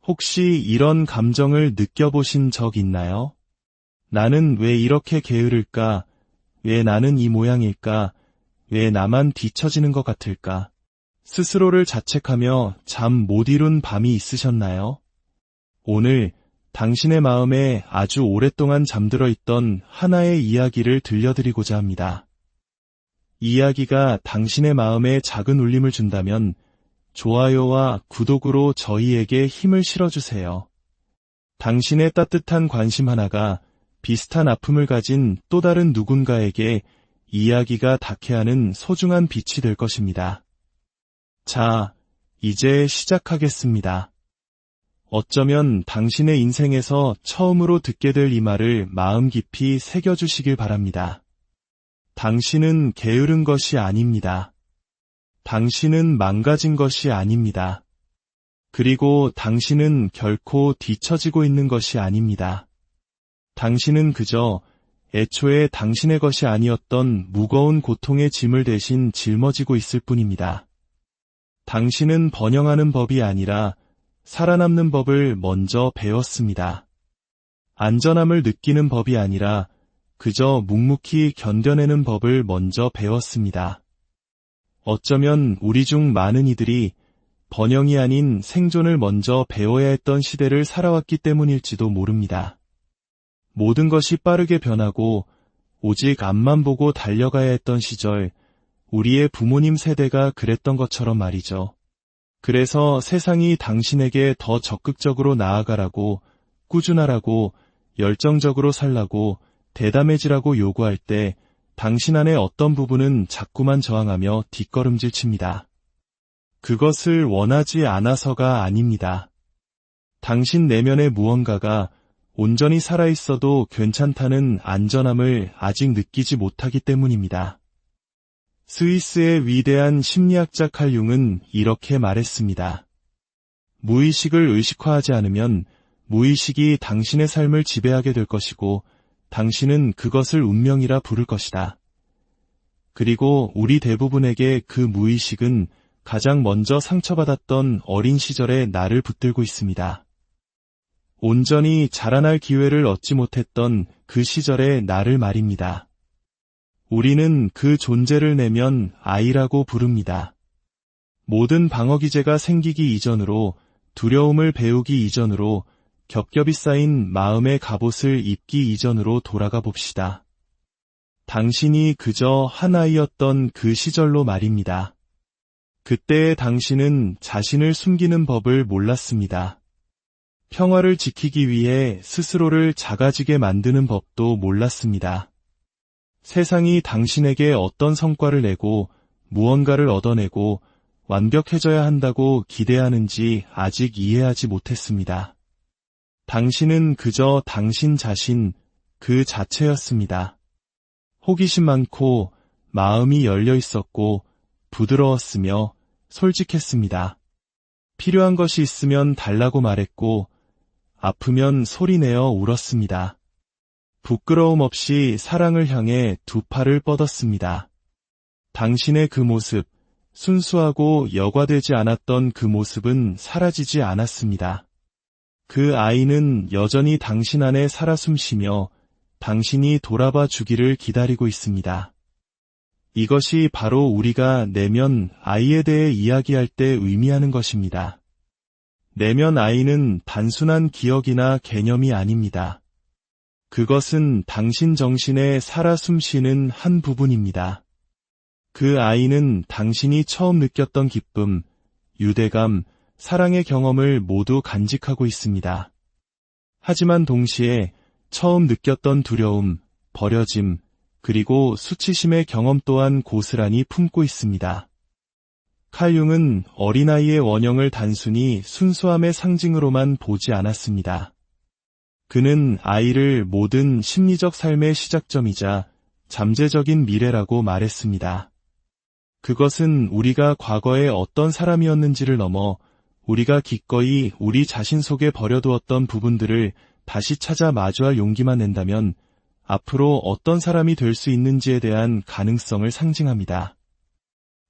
혹시 이런 감정을 느껴보신 적 있나요? 나는 왜 이렇게 게으를까? 왜 나는 이 모양일까? 왜 나만 뒤처지는 것 같을까? 스스로를 자책하며 잠 못 이룬 밤이 있으셨나요? 오늘 당신의 마음에 아주 오랫동안 잠들어 있던 하나의 이야기를 들려드리고자 합니다. 이야기가 당신의 마음에 작은 울림을 준다면 좋아요와 구독으로 저희에게 힘을 실어주세요. 당신의 따뜻한 관심 하나가 비슷한 아픔을 가진 또 다른 누군가에게 이야기가 닿게 하는 소중한 빛이 될 것입니다. 자, 이제 시작하겠습니다. 어쩌면 당신의 인생에서 처음으로 듣게 될 이 말을 마음 깊이 새겨주시길 바랍니다. 당신은 게으른 것이 아닙니다. 당신은 망가진 것이 아닙니다. 그리고 당신은 결코 뒤처지고 있는 것이 아닙니다. 당신은 그저 애초에 당신의 것이 아니었던 무거운 고통의 짐을 대신 짊어지고 있을 뿐입니다. 당신은 번영하는 법이 아니라 살아남는 법을 먼저 배웠습니다. 안전함을 느끼는 법이 아니라 그저 묵묵히 견뎌내는 법을 먼저 배웠습니다. 어쩌면 우리 중 많은 이들이 번영이 아닌 생존을 먼저 배워야 했던 시대를 살아왔기 때문일지도 모릅니다. 모든 것이 빠르게 변하고 오직 앞만 보고 달려가야 했던 시절, 우리의 부모님 세대가 그랬던 것처럼 말이죠. 그래서 세상이 당신에게 더 적극적으로 나아가라고, 꾸준하라고, 열정적으로 살라고, 대담해지라고 요구할 때 당신 안의 어떤 부분은 자꾸만 저항하며 뒷걸음질 칩니다. 그것을 원하지 않아서가 아닙니다. 당신 내면의 무언가가 온전히 살아있어도 괜찮다는 안전함을 아직 느끼지 못하기 때문입니다. 스위스의 위대한 심리학자 칼 융은 이렇게 말했습니다. 무의식을 의식화하지 않으면 무의식이 당신의 삶을 지배하게 될 것이고 당신은 그것을 운명이라 부를 것이다. 그리고 우리 대부분에게 그 무의식은 가장 먼저 상처받았던 어린 시절의 나를 붙들고 있습니다. 온전히 자라날 기회를 얻지 못했던 그 시절의 나를 말입니다. 우리는 그 존재를 내면 아이라고 부릅니다. 모든 방어기제가 생기기 이전으로, 두려움을 배우기 이전으로, 겹겹이 쌓인 마음의 갑옷을 입기 이전으로 돌아가 봅시다. 당신이 그저 한 아이였던 그 시절로 말입니다. 그때의 당신은 자신을 숨기는 법을 몰랐습니다. 평화를 지키기 위해 스스로를 작아지게 만드는 법도 몰랐습니다. 세상이 당신에게 어떤 성과를 내고 무언가를 얻어내고 완벽해져야 한다고 기대하는지 아직 이해하지 못했습니다. 당신은 그저 당신 자신 그 자체였습니다. 호기심 많고 마음이 열려 있었고 부드러웠으며 솔직했습니다. 필요한 것이 있으면 달라고 말했고 아프면 소리내어 울었습니다. 부끄러움 없이 사랑을 향해 두 팔을 뻗었습니다. 당신의 그 모습, 순수하고 여과되지 않았던 그 모습은 사라지지 않았습니다. 그 아이는 여전히 당신 안에 살아 숨쉬며 당신이 돌아봐 주기를 기다리고 있습니다. 이것이 바로 우리가 내면 아이에 대해 이야기할 때 의미하는 것입니다. 내면 아이는 단순한 기억이나 개념이 아닙니다. 그것은 당신 정신에 살아 숨쉬는 한 부분입니다. 그 아이는 당신이 처음 느꼈던 기쁨, 유대감, 사랑의 경험을 모두 간직하고 있습니다. 하지만 동시에 처음 느꼈던 두려움, 버려짐, 그리고 수치심의 경험 또한 고스란히 품고 있습니다. 칼 융은 어린아이의 원형을 단순히 순수함의 상징으로만 보지 않았습니다. 그는 아이를 모든 심리적 삶의 시작점이자 잠재적인 미래라고 말했습니다. 그것은 우리가 과거에 어떤 사람이었는지를 넘어 우리가 기꺼이 우리 자신 속에 버려두었던 부분들을 다시 찾아 마주할 용기만 낸다면 앞으로 어떤 사람이 될 수 있는지에 대한 가능성을 상징합니다.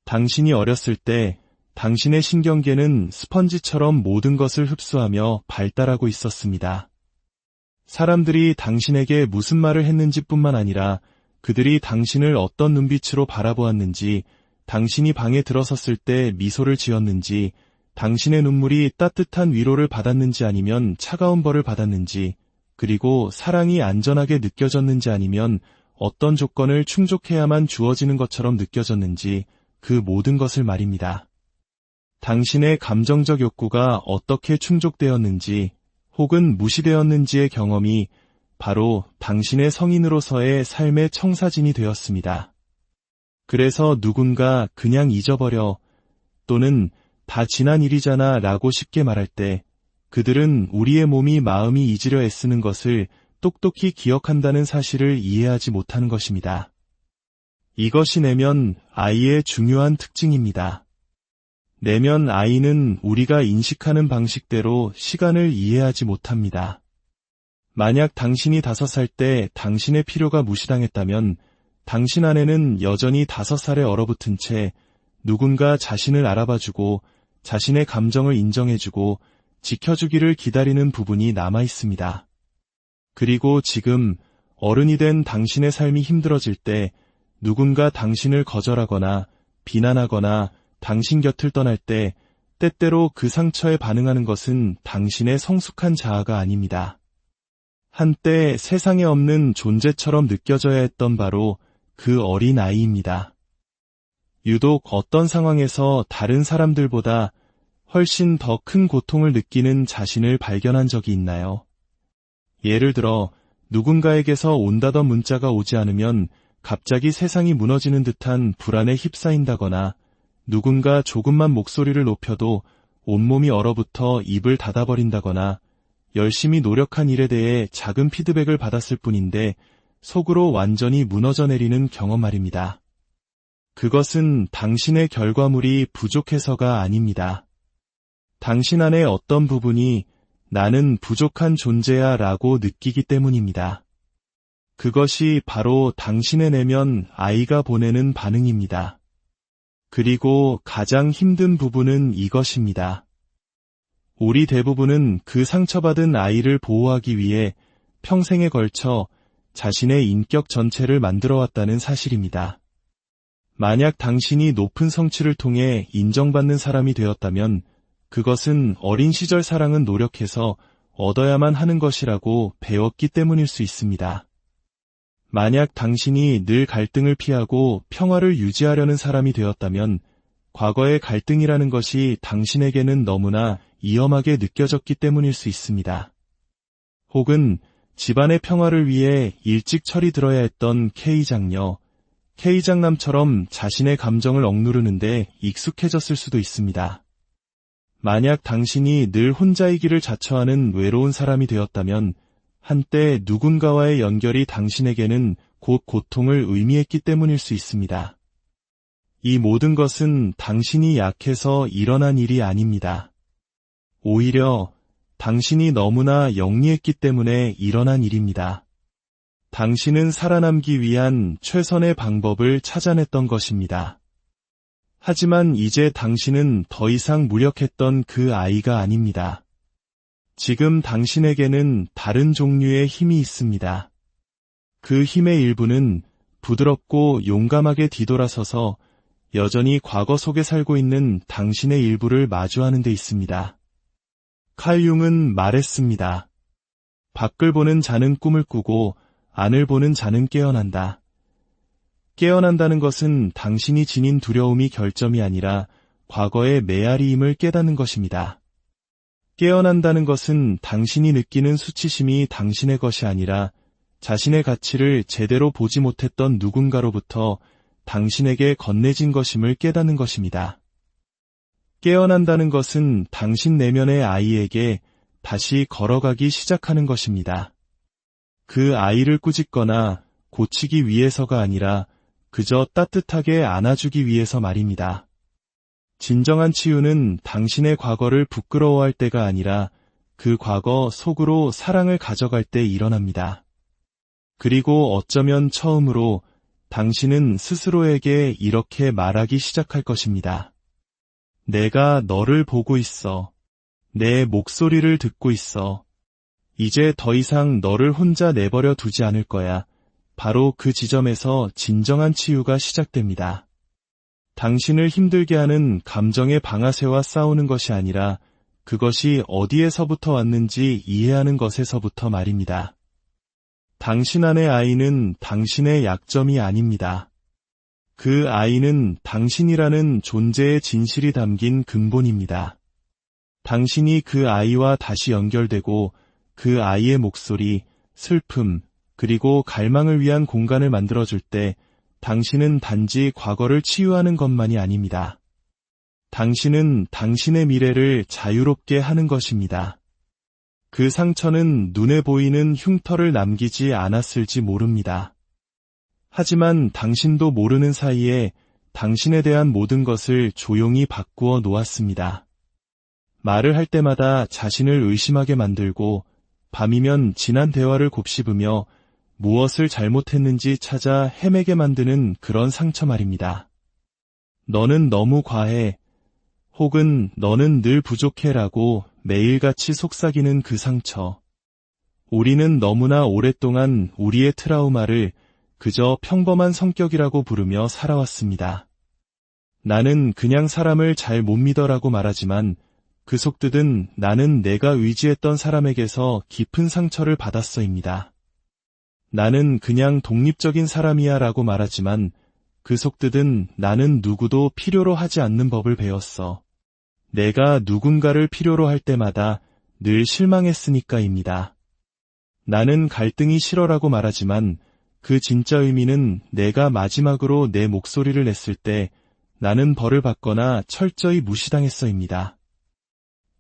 당신이 어렸을 때 당신의 신경계는 스펀지처럼 모든 것을 흡수하며 발달하고 있었습니다. 사람들이 당신에게 무슨 말을 했는지 뿐만 아니라 그들이 당신을 어떤 눈빛으로 바라보았는지, 당신이 방에 들어섰을 때 미소를 지었는지, 당신의 눈물이 따뜻한 위로를 받았는지 아니면 차가운 벌을 받았는지, 그리고 사랑이 안전하게 느껴졌는지 아니면 어떤 조건을 충족해야만 주어지는 것처럼 느껴졌는지, 그 모든 것을 말입니다. 당신의 감정적 욕구가 어떻게 충족되었는지 혹은 무시되었는지의 경험이 바로 당신의 성인으로서의 삶의 청사진이 되었습니다. 그래서 누군가 그냥 잊어버려 또는 다 지난 일이잖아 라고 쉽게 말할 때 그들은 우리의 몸이 마음이 잊으려 애쓰는 것을 똑똑히 기억한다는 사실을 이해하지 못하는 것입니다. 이것이 내면 아이의 중요한 특징입니다. 내면 아이는 우리가 인식하는 방식대로 시간을 이해하지 못합니다. 만약 당신이 5살 때 당신의 필요가 무시당했다면 당신 안에는 여전히 5살에 얼어붙은 채 누군가 자신을 알아봐주고 자신의 감정을 인정해주고 지켜주기를 기다리는 부분이 남아있습니다. 그리고 지금 어른이 된 당신의 삶이 힘들어질 때 누군가 당신을 거절하거나 비난하거나 당신 곁을 떠날 때 때때로 그 상처에 반응하는 것은 당신의 성숙한 자아가 아닙니다. 한때 세상에 없는 존재처럼 느껴져야 했던 바로 그 어린 아이입니다. 유독 어떤 상황에서 다른 사람들보다 훨씬 더 큰 고통을 느끼는 자신을 발견한 적이 있나요? 예를 들어 누군가에게서 온다던 문자가 오지 않으면 갑자기 세상이 무너지는 듯한 불안에 휩싸인다거나 누군가 조금만 목소리를 높여도 온몸이 얼어붙어 입을 닫아버린다거나 열심히 노력한 일에 대해 작은 피드백을 받았을 뿐인데 속으로 완전히 무너져 내리는 경험 말입니다. 그것은 당신의 결과물이 부족해서가 아닙니다. 당신 안의 어떤 부분이 나는 부족한 존재야 라고 느끼기 때문입니다. 그것이 바로 당신의 내면 아이가 보내는 반응입니다. 그리고 가장 힘든 부분은 이것입니다. 우리 대부분은 그 상처받은 아이를 보호하기 위해 평생에 걸쳐 자신의 인격 전체를 만들어왔다는 사실입니다. 만약 당신이 높은 성취를 통해 인정받는 사람이 되었다면 그것은 어린 시절 사랑은 노력해서 얻어야만 하는 것이라고 배웠기 때문일 수 있습니다. 만약 당신이 늘 갈등을 피하고 평화를 유지하려는 사람이 되었다면 과거의 갈등이라는 것이 당신에게는 너무나 위험하게 느껴졌기 때문일 수 있습니다. 혹은 집안의 평화를 위해 일찍 철이 들어야 했던 K장녀, K장남처럼 자신의 감정을 억누르는데 익숙해졌을 수도 있습니다. 만약 당신이 늘 혼자이기를 자처하는 외로운 사람이 되었다면 한때 누군가와의 연결이 당신에게는 곧 고통을 의미했기 때문일 수 있습니다. 이 모든 것은 당신이 약해서 일어난 일이 아닙니다. 오히려 당신이 너무나 영리했기 때문에 일어난 일입니다. 당신은 살아남기 위한 최선의 방법을 찾아냈던 것입니다. 하지만 이제 당신은 더 이상 무력했던 그 아이가 아닙니다. 지금 당신에게는 다른 종류의 힘이 있습니다. 그 힘의 일부는 부드럽고 용감하게 뒤돌아서서 여전히 과거 속에 살고 있는 당신의 일부를 마주하는 데 있습니다. 칼 융은 말했습니다. 밖을 보는 자는 꿈을 꾸고 안을 보는 자는 깨어난다. 깨어난다는 것은 당신이 지닌 두려움이 결점이 아니라 과거의 메아리임을 깨닫는 것입니다. 깨어난다는 것은 당신이 느끼는 수치심이 당신의 것이 아니라 자신의 가치를 제대로 보지 못했던 누군가로부터 당신에게 건네진 것임을 깨닫는 것입니다. 깨어난다는 것은 당신 내면의 아이에게 다시 걸어가기 시작하는 것입니다. 그 아이를 꾸짖거나 고치기 위해서가 아니라 그저 따뜻하게 안아주기 위해서 말입니다. 진정한 치유는 당신의 과거를 부끄러워할 때가 아니라 그 과거 속으로 사랑을 가져갈 때 일어납니다. 그리고 어쩌면 처음으로 당신은 스스로에게 이렇게 말하기 시작할 것입니다. 내가 너를 보고 있어. 내 목소리를 듣고 있어. 이제 더 이상 너를 혼자 내버려 두지 않을 거야. 바로 그 지점에서 진정한 치유가 시작됩니다. 당신을 힘들게 하는 감정의 방아쇠와 싸우는 것이 아니라 그것이 어디에서부터 왔는지 이해하는 것에서부터 말입니다. 당신 안의 아이는 당신의 약점이 아닙니다. 그 아이는 당신이라는 존재의 진실이 담긴 근본입니다. 당신이 그 아이와 다시 연결되고 그 아이의 목소리, 슬픔, 그리고 갈망을 위한 공간을 만들어줄 때 당신은 단지 과거를 치유하는 것만이 아닙니다. 당신은 당신의 미래를 자유롭게 하는 것입니다. 그 상처는 눈에 보이는 흉터를 남기지 않았을지 모릅니다. 하지만 당신도 모르는 사이에 당신에 대한 모든 것을 조용히 바꾸어 놓았습니다. 말을 할 때마다 자신을 의심하게 만들고 밤이면 지난 대화를 곱씹으며 무엇을 잘못했는지 찾아 헤매게 만드는 그런 상처 말입니다. 너는 너무 과해. 혹은 너는 늘 부족해라고 매일같이 속삭이는 그 상처. 우리는 너무나 오랫동안 우리의 트라우마를 그저 평범한 성격이라고 부르며 살아왔습니다. 나는 그냥 사람을 잘 못 믿어라고 말하지만 그 속뜻은 나는 내가 의지했던 사람에게서 깊은 상처를 받았어입니다. 나는 그냥 독립적인 사람이야 라고 말하지만 그 속뜻은 나는 누구도 필요로 하지 않는 법을 배웠어. 내가 누군가를 필요로 할 때마다 늘 실망했으니까입니다. 나는 갈등이 싫어라고 말하지만 그 진짜 의미는 내가 마지막으로 내 목소리를 냈을 때 나는 벌을 받거나 철저히 무시당했어입니다.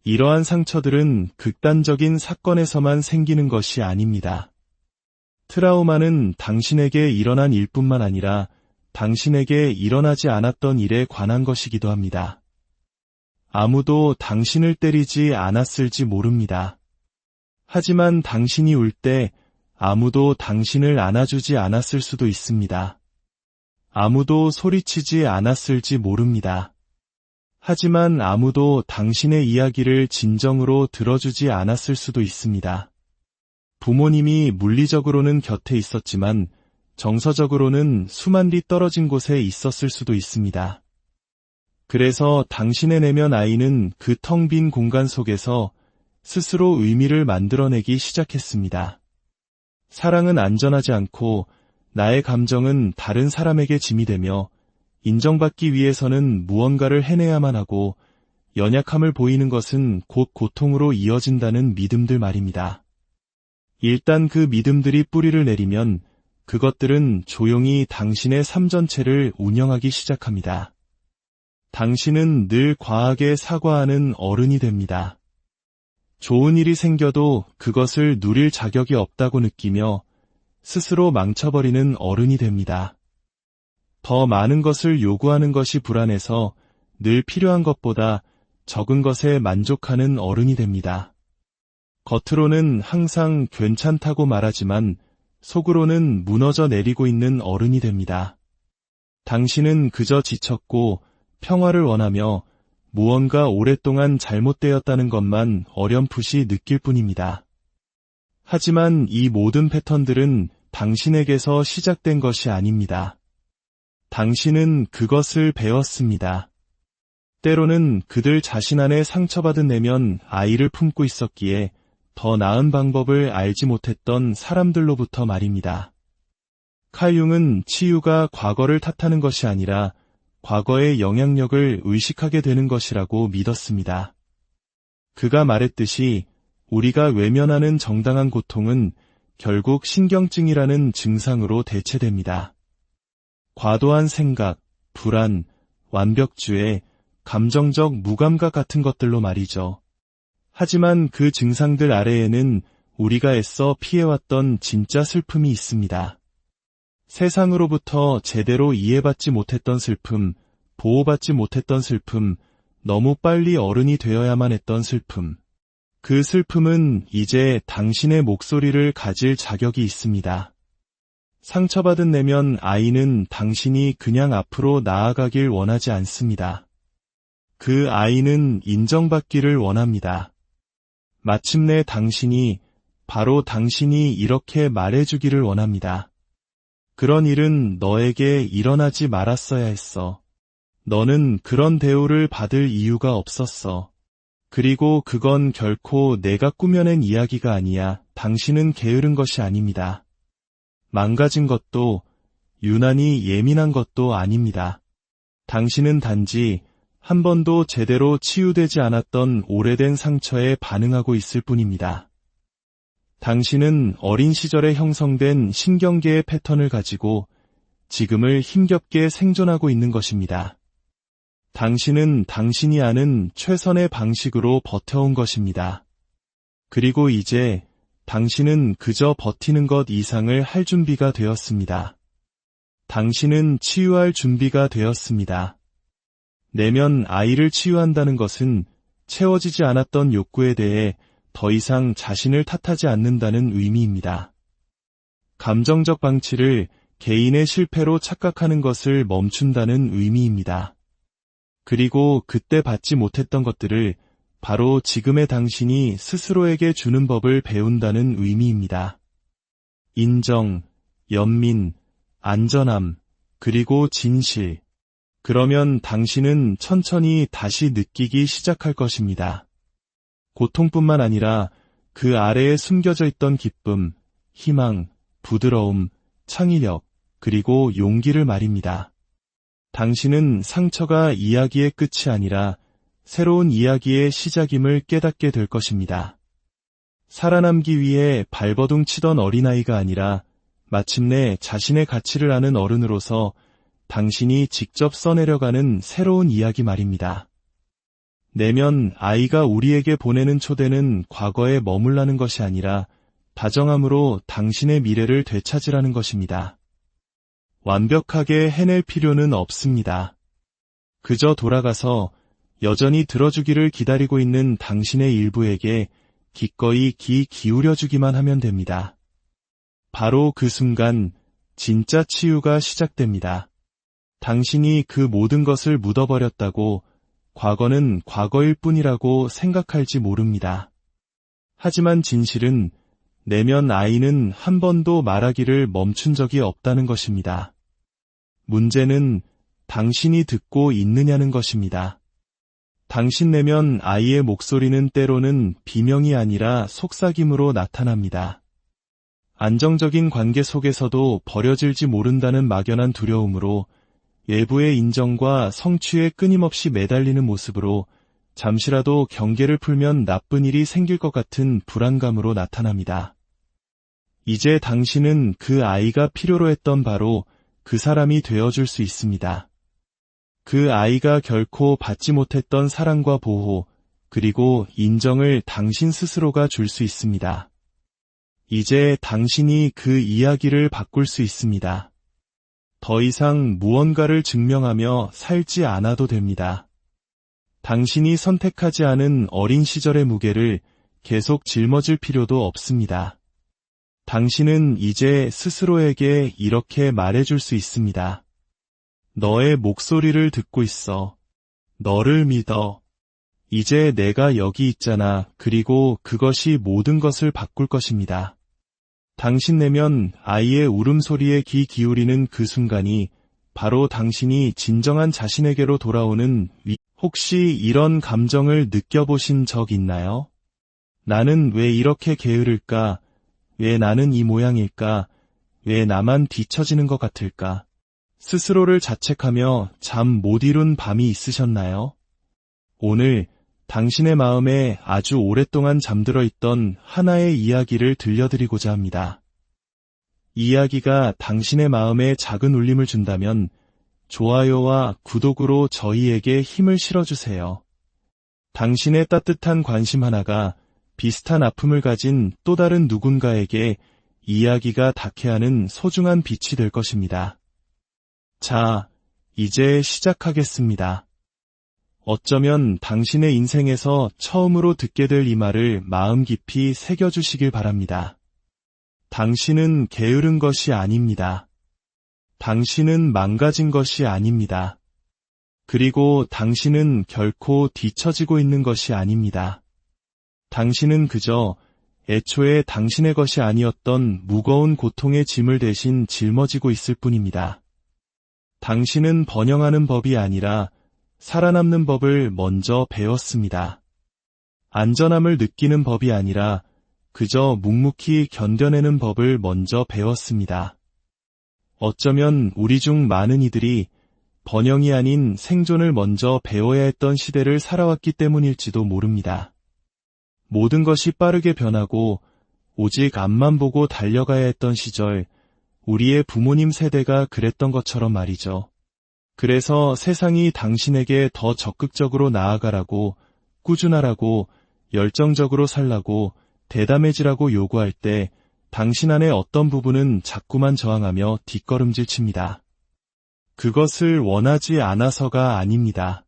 이러한 상처들은 극단적인 사건에서만 생기는 것이 아닙니다. 트라우마는 당신에게 일어난 일뿐만 아니라 당신에게 일어나지 않았던 일에 관한 것이기도 합니다. 아무도 당신을 때리지 않았을지 모릅니다. 하지만 당신이 울 때 아무도 당신을 안아주지 않았을 수도 있습니다. 아무도 소리치지 않았을지 모릅니다. 하지만 아무도 당신의 이야기를 진정으로 들어주지 않았을 수도 있습니다. 부모님이 물리적으로는 곁에 있었지만 정서적으로는 수만 리 떨어진 곳에 있었을 수도 있습니다. 그래서 당신의 내면 아이는 그 텅 빈 공간 속에서 스스로 의미를 만들어내기 시작했습니다. 사랑은 안전하지 않고 나의 감정은 다른 사람에게 짐이 되며 인정받기 위해서는 무언가를 해내야만 하고 연약함을 보이는 것은 곧 고통으로 이어진다는 믿음들 말입니다. 일단 그 믿음들이 뿌리를 내리면 그것들은 조용히 당신의 삶 전체를 운영하기 시작합니다. 당신은 늘 과하게 사과하는 어른이 됩니다. 좋은 일이 생겨도 그것을 누릴 자격이 없다고 느끼며 스스로 망쳐버리는 어른이 됩니다. 더 많은 것을 요구하는 것이 불안해서 늘 필요한 것보다 적은 것에 만족하는 어른이 됩니다. 겉으로는 항상 괜찮다고 말하지만 속으로는 무너져 내리고 있는 어른이 됩니다. 당신은 그저 지쳤고 평화를 원하며 무언가 오랫동안 잘못되었다는 것만 어렴풋이 느낄 뿐입니다. 하지만 이 모든 패턴들은 당신에게서 시작된 것이 아닙니다. 당신은 그것을 배웠습니다. 때로는 그들 자신 안에 상처받은 내면 아이를 품고 있었기에 더 나은 방법을 알지 못했던 사람들로부터 말입니다. 칼 융은 치유가 과거를 탓하는 것이 아니라 과거의 영향력을 의식하게 되는 것이라고 믿었습니다. 그가 말했듯이 우리가 외면하는 정당한 고통은 결국 신경증이라는 증상으로 대체됩니다. 과도한 생각, 불안, 완벽주의, 감정적 무감각 같은 것들로 말이죠. 하지만 그 증상들 아래에는 우리가 애써 피해왔던 진짜 슬픔이 있습니다. 세상으로부터 제대로 이해받지 못했던 슬픔, 보호받지 못했던 슬픔, 너무 빨리 어른이 되어야만 했던 슬픔. 그 슬픔은 이제 당신의 목소리를 가질 자격이 있습니다. 상처받은 내면 아이는 당신이 그냥 앞으로 나아가길 원하지 않습니다. 그 아이는 인정받기를 원합니다. 마침내 바로 당신이 이렇게 말해주기를 원합니다. 그런 일은 너에게 일어나지 말았어야 했어. 너는 그런 대우를 받을 이유가 없었어. 그리고 그건 결코 내가 꾸며낸 이야기가 아니야. 당신은 게으른 것이 아닙니다. 망가진 것도 유난히 예민한 것도 아닙니다. 당신은 단지 한 번도 제대로 치유되지 않았던 오래된 상처에 반응하고 있을 뿐입니다. 당신은 어린 시절에 형성된 신경계의 패턴을 가지고 지금을 힘겹게 생존하고 있는 것입니다. 당신은 당신이 아는 최선의 방식으로 버텨온 것입니다. 그리고 이제 당신은 그저 버티는 것 이상을 할 준비가 되었습니다. 당신은 치유할 준비가 되었습니다. 내면 아이를 치유한다는 것은 채워지지 않았던 욕구에 대해 더 이상 자신을 탓하지 않는다는 의미입니다. 감정적 방치를 개인의 실패로 착각하는 것을 멈춘다는 의미입니다. 그리고 그때 받지 못했던 것들을 바로 지금의 당신이 스스로에게 주는 법을 배운다는 의미입니다. 인정, 연민, 안전함, 그리고 진실. 그러면 당신은 천천히 다시 느끼기 시작할 것입니다. 고통뿐만 아니라 그 아래에 숨겨져 있던 기쁨, 희망, 부드러움, 창의력, 그리고 용기를 말입니다. 당신은 상처가 이야기의 끝이 아니라 새로운 이야기의 시작임을 깨닫게 될 것입니다. 살아남기 위해 발버둥 치던 어린아이가 아니라 마침내 자신의 가치를 아는 어른으로서 당신이 직접 써내려가는 새로운 이야기 말입니다. 내면 아이가 우리에게 보내는 초대는 과거에 머물라는 것이 아니라 다정함으로 당신의 미래를 되찾으라는 것입니다. 완벽하게 해낼 필요는 없습니다. 그저 돌아가서 여전히 들어주기를 기다리고 있는 당신의 일부에게 기꺼이 귀 기울여주기만 하면 됩니다. 바로 그 순간 진짜 치유가 시작됩니다. 당신이 그 모든 것을 묻어버렸다고 과거는 과거일 뿐이라고 생각할지 모릅니다. 하지만 진실은 내면 아이는 한 번도 말하기를 멈춘 적이 없다는 것입니다. 문제는 당신이 듣고 있느냐는 것입니다. 당신 내면 아이의 목소리는 때로는 비명이 아니라 속삭임으로 나타납니다. 안정적인 관계 속에서도 버려질지 모른다는 막연한 두려움으로 외부의 인정과 성취에 끊임없이 매달리는 모습으로 잠시라도 경계를 풀면 나쁜 일이 생길 것 같은 불안감으로 나타납니다. 이제 당신은 그 아이가 필요로 했던 바로 그 사람이 되어줄 수 있습니다. 그 아이가 결코 받지 못했던 사랑과 보호, 그리고 인정을 당신 스스로가 줄 수 있습니다. 이제 당신이 그 이야기를 바꿀 수 있습니다. 더 이상 무언가를 증명하며 살지 않아도 됩니다. 당신이 선택하지 않은 어린 시절의 무게를 계속 짊어질 필요도 없습니다. 당신은 이제 스스로에게 이렇게 말해줄 수 있습니다. 너의 목소리를 듣고 있어. 너를 믿어. 이제 내가 여기 있잖아. 그리고 그것이 모든 것을 바꿀 것입니다. 당신 내면 아이의 울음소리에 귀 기울이는 그 순간이 바로 당신이 진정한 자신에게로 돌아오는 혹시 이런 감정을 느껴보신 적 있나요? 나는 왜 이렇게 게으를까? 왜 나는 이 모양일까? 왜 나만 뒤처지는 것 같을까? 스스로를 자책하며 잠 못 이룬 밤이 있으셨나요? 오늘 당신의 마음에 아주 오랫동안 잠들어 있던 하나의 이야기를 들려드리고자 합니다. 이야기가 당신의 마음에 작은 울림을 준다면 좋아요와 구독으로 저희에게 힘을 실어주세요. 당신의 따뜻한 관심 하나가 비슷한 아픔을 가진 또 다른 누군가에게 이야기가 닿게 하는 소중한 빛이 될 것입니다. 자, 이제 시작하겠습니다. 어쩌면 당신의 인생에서 처음으로 듣게 될 이 말을 마음 깊이 새겨주시길 바랍니다. 당신은 게으른 것이 아닙니다. 당신은 망가진 것이 아닙니다. 그리고 당신은 결코 뒤처지고 있는 것이 아닙니다. 당신은 그저 애초에 당신의 것이 아니었던 무거운 고통의 짐을 대신 짊어지고 있을 뿐입니다. 당신은 번영하는 법이 아니라 살아남는 법을 먼저 배웠습니다. 안전함을 느끼는 법이 아니라 그저 묵묵히 견뎌내는 법을 먼저 배웠습니다. 어쩌면 우리 중 많은 이들이 번영이 아닌 생존을 먼저 배워야 했던 시대를 살아왔기 때문일지도 모릅니다. 모든 것이 빠르게 변하고 오직 앞만 보고 달려가야 했던 시절, 우리의 부모님 세대가 그랬던 것처럼 말이죠. 그래서 세상이 당신에게 더 적극적으로 나아가라고, 꾸준하라고, 열정적으로 살라고, 대담해지라고 요구할 때 당신 안의 어떤 부분은 자꾸만 저항하며 뒷걸음질 칩니다. 그것을 원하지 않아서가 아닙니다.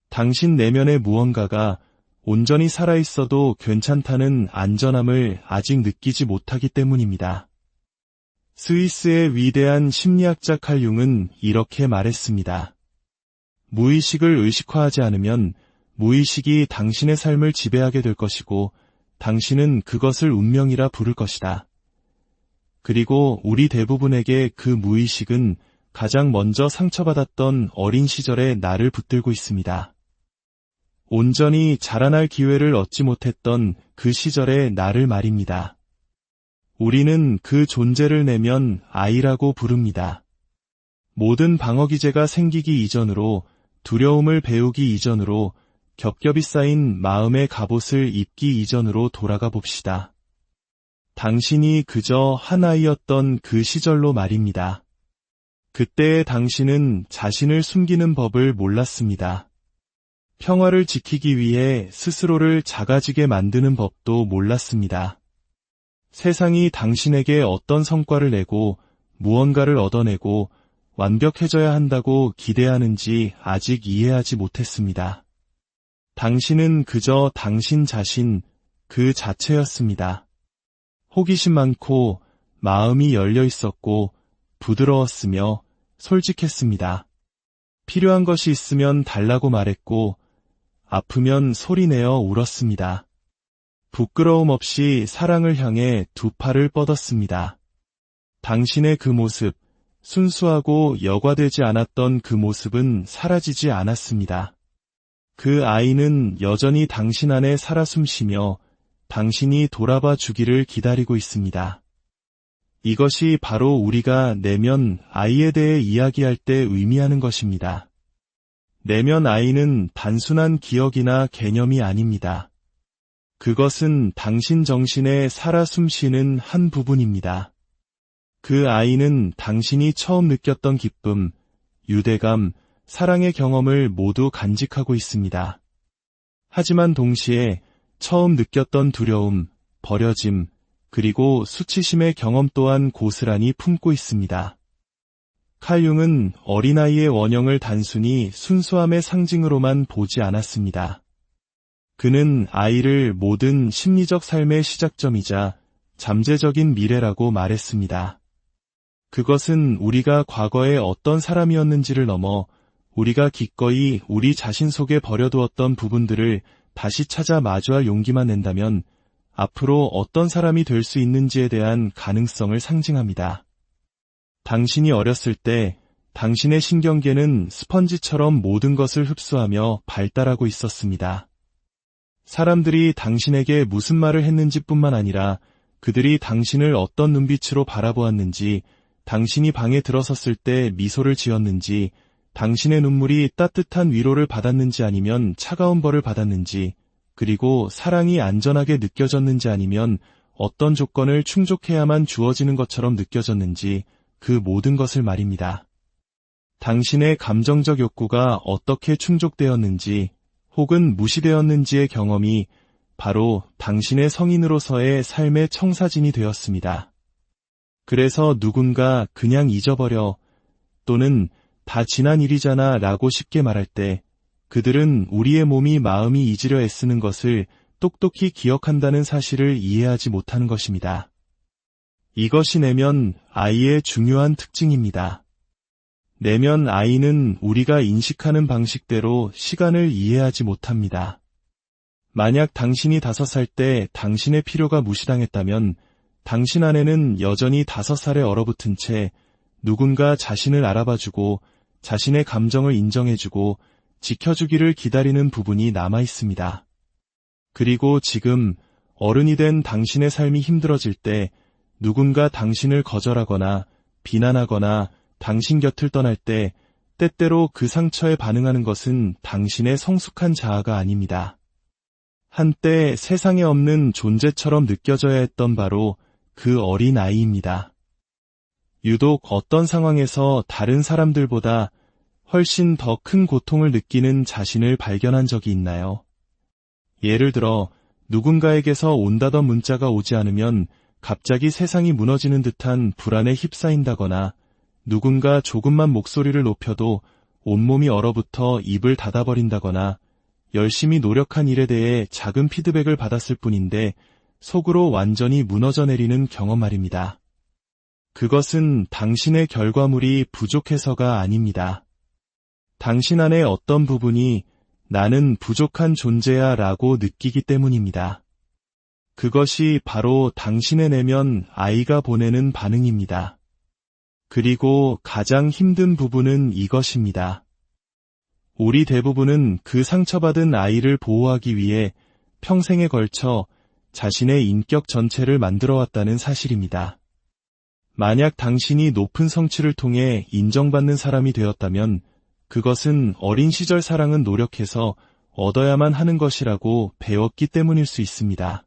당신 내면의 무언가가 온전히 살아있어도 괜찮다는 안전함을 아직 느끼지 못하기 때문입니다. 스위스의 위대한 심리학자 칼 융은 이렇게 말했습니다. 무의식을 의식화하지 않으면 무의식이 당신의 삶을 지배하게 될 것이고 당신은 그것을 운명이라 부를 것이다. 그리고 우리 대부분에게 그 무의식은 가장 먼저 상처받았던 어린 시절의 나를 붙들고 있습니다. 온전히 자라날 기회를 얻지 못했던 그 시절의 나를 말입니다. 우리는 그 존재를 내면 아이라고 부릅니다. 모든 방어기제가 생기기 이전으로, 두려움을 배우기 이전으로, 겹겹이 쌓인 마음의 갑옷을 입기 이전으로 돌아가 봅시다. 당신이 그저 한 아이였던 그 시절로 말입니다. 그때의 당신은 자신을 숨기는 법을 몰랐습니다. 평화를 지키기 위해 스스로를 작아지게 만드는 법도 몰랐습니다. 세상이 당신에게 어떤 성과를 내고 무언가를 얻어내고 완벽해져야 한다고 기대하는지 아직 이해하지 못했습니다. 당신은 그저 당신 자신, 그 자체였습니다. 호기심 많고 마음이 열려 있었고 부드러웠으며 솔직했습니다. 필요한 것이 있으면 달라고 말했고 아프면 소리내어 울었습니다. 부끄러움 없이 사랑을 향해 두 팔을 뻗었습니다. 당신의 그 모습, 순수하고 여과되지 않았던 그 모습은 사라지지 않았습니다. 그 아이는 여전히 당신 안에 살아 숨쉬며 당신이 돌아봐 주기를 기다리고 있습니다. 이것이 바로 우리가 내면 아이에 대해 이야기할 때 의미하는 것입니다. 내면 아이는 단순한 기억이나 개념이 아닙니다. 그것은 당신 정신에 살아 숨쉬는 한 부분입니다. 그 아이는 당신이 처음 느꼈던 기쁨, 유대감, 사랑의 경험을 모두 간직하고 있습니다. 하지만 동시에 처음 느꼈던 두려움, 버려짐, 그리고 수치심의 경험 또한 고스란히 품고 있습니다. 칼 융은 어린아이의 원형을 단순히 순수함의 상징으로만 보지 않았습니다. 그는 아이를 모든 심리적 삶의 시작점이자 잠재적인 미래라고 말했습니다. 그것은 우리가 과거에 어떤 사람이었는지를 넘어 우리가 기꺼이 우리 자신 속에 버려두었던 부분들을 다시 찾아 마주할 용기만 낸다면 앞으로 어떤 사람이 될 수 있는지에 대한 가능성을 상징합니다. 당신이 어렸을 때 당신의 신경계는 스펀지처럼 모든 것을 흡수하며 발달하고 있었습니다. 사람들이 당신에게 무슨 말을 했는지 뿐만 아니라 그들이 당신을 어떤 눈빛으로 바라보았는지, 당신이 방에 들어섰을 때 미소를 지었는지, 당신의 눈물이 따뜻한 위로를 받았는지 아니면 차가운 벌을 받았는지, 그리고 사랑이 안전하게 느껴졌는지 아니면 어떤 조건을 충족해야만 주어지는 것처럼 느껴졌는지, 그 모든 것을 말입니다. 당신의 감정적 욕구가 어떻게 충족되었는지 혹은 무시되었는지의 경험이 바로 당신의 성인으로서의 삶의 청사진이 되었습니다. 그래서 누군가 그냥 잊어버려 또는 다 지난 일이잖아 라고 쉽게 말할 때 그들은 우리의 몸이 마음이 잊으려 애쓰는 것을 똑똑히 기억한다는 사실을 이해하지 못하는 것입니다. 이것이 내면 아이의 중요한 특징입니다. 내면 아이는 우리가 인식하는 방식대로 시간을 이해하지 못합니다. 만약 당신이 5살 때 당신의 필요가 무시당했다면 당신 안에는 여전히 5살에 얼어붙은 채 누군가 자신을 알아봐주고 자신의 감정을 인정해주고 지켜주기를 기다리는 부분이 남아 있습니다. 그리고 지금 어른이 된 당신의 삶이 힘들어질 때 누군가 당신을 거절하거나 비난하거나 당신 곁을 떠날 때 때때로 그 상처에 반응하는 것은 당신의 성숙한 자아가 아닙니다. 한때 세상에 없는 존재처럼 느껴져야 했던 바로 그 어린 아이입니다. 유독 어떤 상황에서 다른 사람들보다 훨씬 더 큰 고통을 느끼는 자신을 발견한 적이 있나요? 예를 들어 누군가에게서 온다던 문자가 오지 않으면 갑자기 세상이 무너지는 듯한 불안에 휩싸인다거나 누군가 조금만 목소리를 높여도 온몸이 얼어붙어 입을 닫아버린다거나 열심히 노력한 일에 대해 작은 피드백을 받았을 뿐인데 속으로 완전히 무너져 내리는 경험 말입니다. 그것은 당신의 결과물이 부족해서가 아닙니다. 당신 안의 어떤 부분이 나는 부족한 존재야 라고 느끼기 때문입니다. 그것이 바로 당신의 내면 아이가 보내는 반응입니다. 그리고 가장 힘든 부분은 이것입니다. 우리 대부분은 그 상처받은 아이를 보호하기 위해 평생에 걸쳐 자신의 인격 전체를 만들어왔다는 사실입니다. 만약 당신이 높은 성취를 통해 인정받는 사람이 되었다면 그것은 어린 시절 사랑은 노력해서 얻어야만 하는 것이라고 배웠기 때문일 수 있습니다.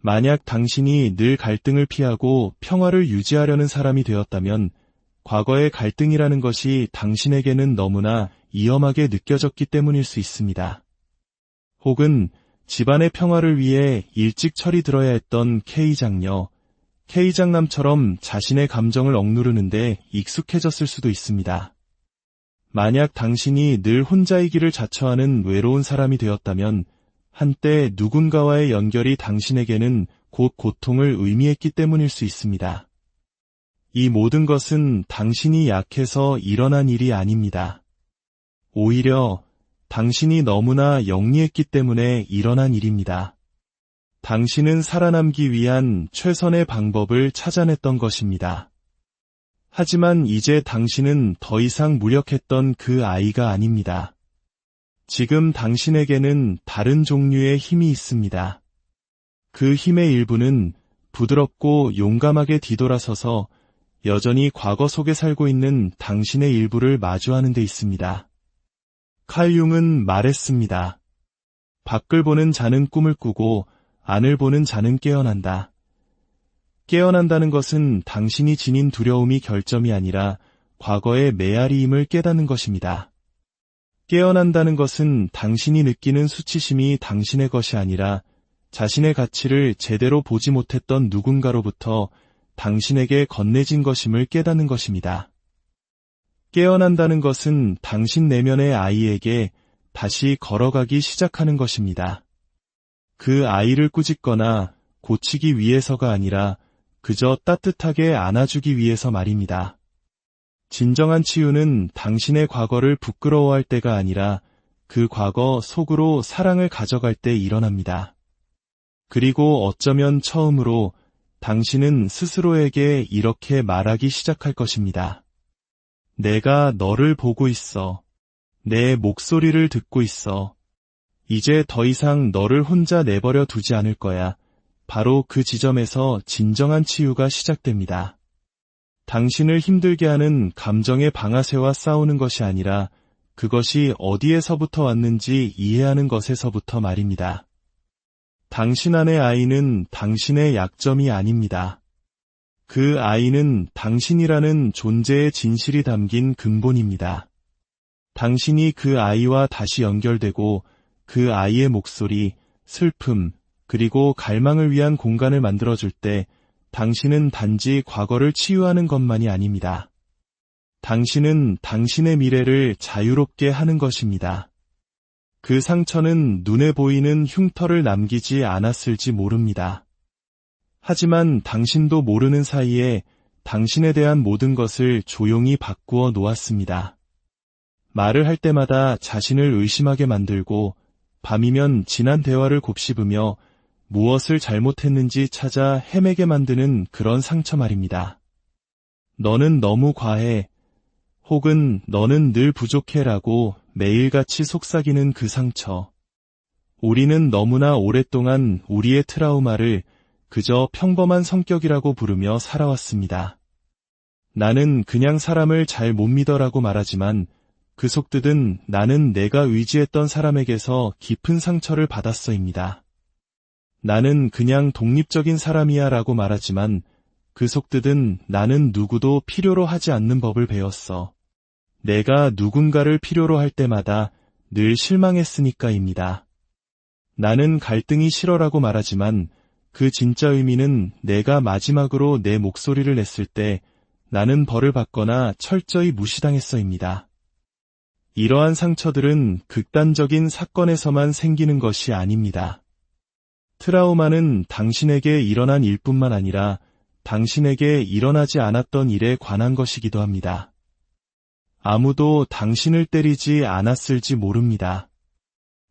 만약 당신이 늘 갈등을 피하고 평화를 유지하려는 사람이 되었다면 과거의 갈등이라는 것이 당신에게는 너무나 위험하게 느껴졌기 때문일 수 있습니다. 혹은 집안의 평화를 위해 일찍 철이 들어야 했던 K장녀, K장남처럼 자신의 감정을 억누르는데 익숙해졌을 수도 있습니다. 만약 당신이 늘 혼자이기를 자처하는 외로운 사람이 되었다면 한때 누군가와의 연결이 당신에게는 곧 고통을 의미했기 때문일 수 있습니다. 이 모든 것은 당신이 약해서 일어난 일이 아닙니다. 오히려 당신이 너무나 영리했기 때문에 일어난 일입니다. 당신은 살아남기 위한 최선의 방법을 찾아냈던 것입니다. 하지만 이제 당신은 더 이상 무력했던 그 아이가 아닙니다. 지금 당신에게는 다른 종류의 힘이 있습니다. 그 힘의 일부는 부드럽고 용감하게 뒤돌아서서 여전히 과거 속에 살고 있는 당신의 일부를 마주하는 데 있습니다. 칼 융은 말했습니다. 밖을 보는 자는 꿈을 꾸고 안을 보는 자는 깨어난다. 깨어난다는 것은 당신이 지닌 두려움이 결점이 아니라 과거의 메아리임을 깨닫는 것입니다. 깨어난다는 것은 당신이 느끼는 수치심이 당신의 것이 아니라 자신의 가치를 제대로 보지 못했던 누군가로부터 당신에게 건네진 것임을 깨닫는 것입니다. 깨어난다는 것은 당신 내면의 아이에게 다시 걸어가기 시작하는 것입니다. 그 아이를 꾸짖거나 고치기 위해서가 아니라 그저 따뜻하게 안아주기 위해서 말입니다. 진정한 치유는 당신의 과거를 부끄러워할 때가 아니라 그 과거 속으로 사랑을 가져갈 때 일어납니다. 그리고 어쩌면 처음으로 당신은 스스로에게 이렇게 말하기 시작할 것입니다. 내가 너를 보고 있어. 내 목소리를 듣고 있어. 이제 더 이상 너를 혼자 내버려 두지 않을 거야. 바로 그 지점에서 진정한 치유가 시작됩니다. 당신을 힘들게 하는 감정의 방아쇠와 싸우는 것이 아니라 그것이 어디에서부터 왔는지 이해하는 것에서부터 말입니다. 당신 안의 아이는 당신의 약점이 아닙니다. 그 아이는 당신이라는 존재의 진실이 담긴 근본입니다. 당신이 그 아이와 다시 연결되고 그 아이의 목소리, 슬픔, 그리고 갈망을 위한 공간을 만들어줄 때 당신은 단지 과거를 치유하는 것만이 아닙니다. 당신은 당신의 미래를 자유롭게 하는 것입니다. 그 상처는 눈에 보이는 흉터를 남기지 않았을지 모릅니다. 하지만 당신도 모르는 사이에 당신에 대한 모든 것을 조용히 바꾸어 놓았습니다. 말을 할 때마다 자신을 의심하게 만들고 밤이면 지난 대화를 곱씹으며 무엇을 잘못했는지 찾아 헤매게 만드는 그런 상처 말입니다. 너는 너무 과해. 혹은 너는 늘 부족해라고 매일같이 속삭이는 그 상처. 우리는 너무나 오랫동안 우리의 트라우마를 그저 평범한 성격이라고 부르며 살아왔습니다. 나는 그냥 사람을 잘 못 믿어라고 말하지만 그 속뜻은 나는 내가 의지했던 사람에게서 깊은 상처를 받았어입니다. 나는 그냥 독립적인 사람이야 라고 말하지만 그 속뜻은 나는 누구도 필요로 하지 않는 법을 배웠어. 내가 누군가를 필요로 할 때마다 늘 실망했으니까입니다. 나는 갈등이 싫어라고 말하지만 그 진짜 의미는 내가 마지막으로 내 목소리를 냈을 때 나는 벌을 받거나 철저히 무시당했어입니다. 이러한 상처들은 극단적인 사건에서만 생기는 것이 아닙니다. 트라우마는 당신에게 일어난 일뿐만 아니라 당신에게 일어나지 않았던 일에 관한 것이기도 합니다. 아무도 당신을 때리지 않았을지 모릅니다.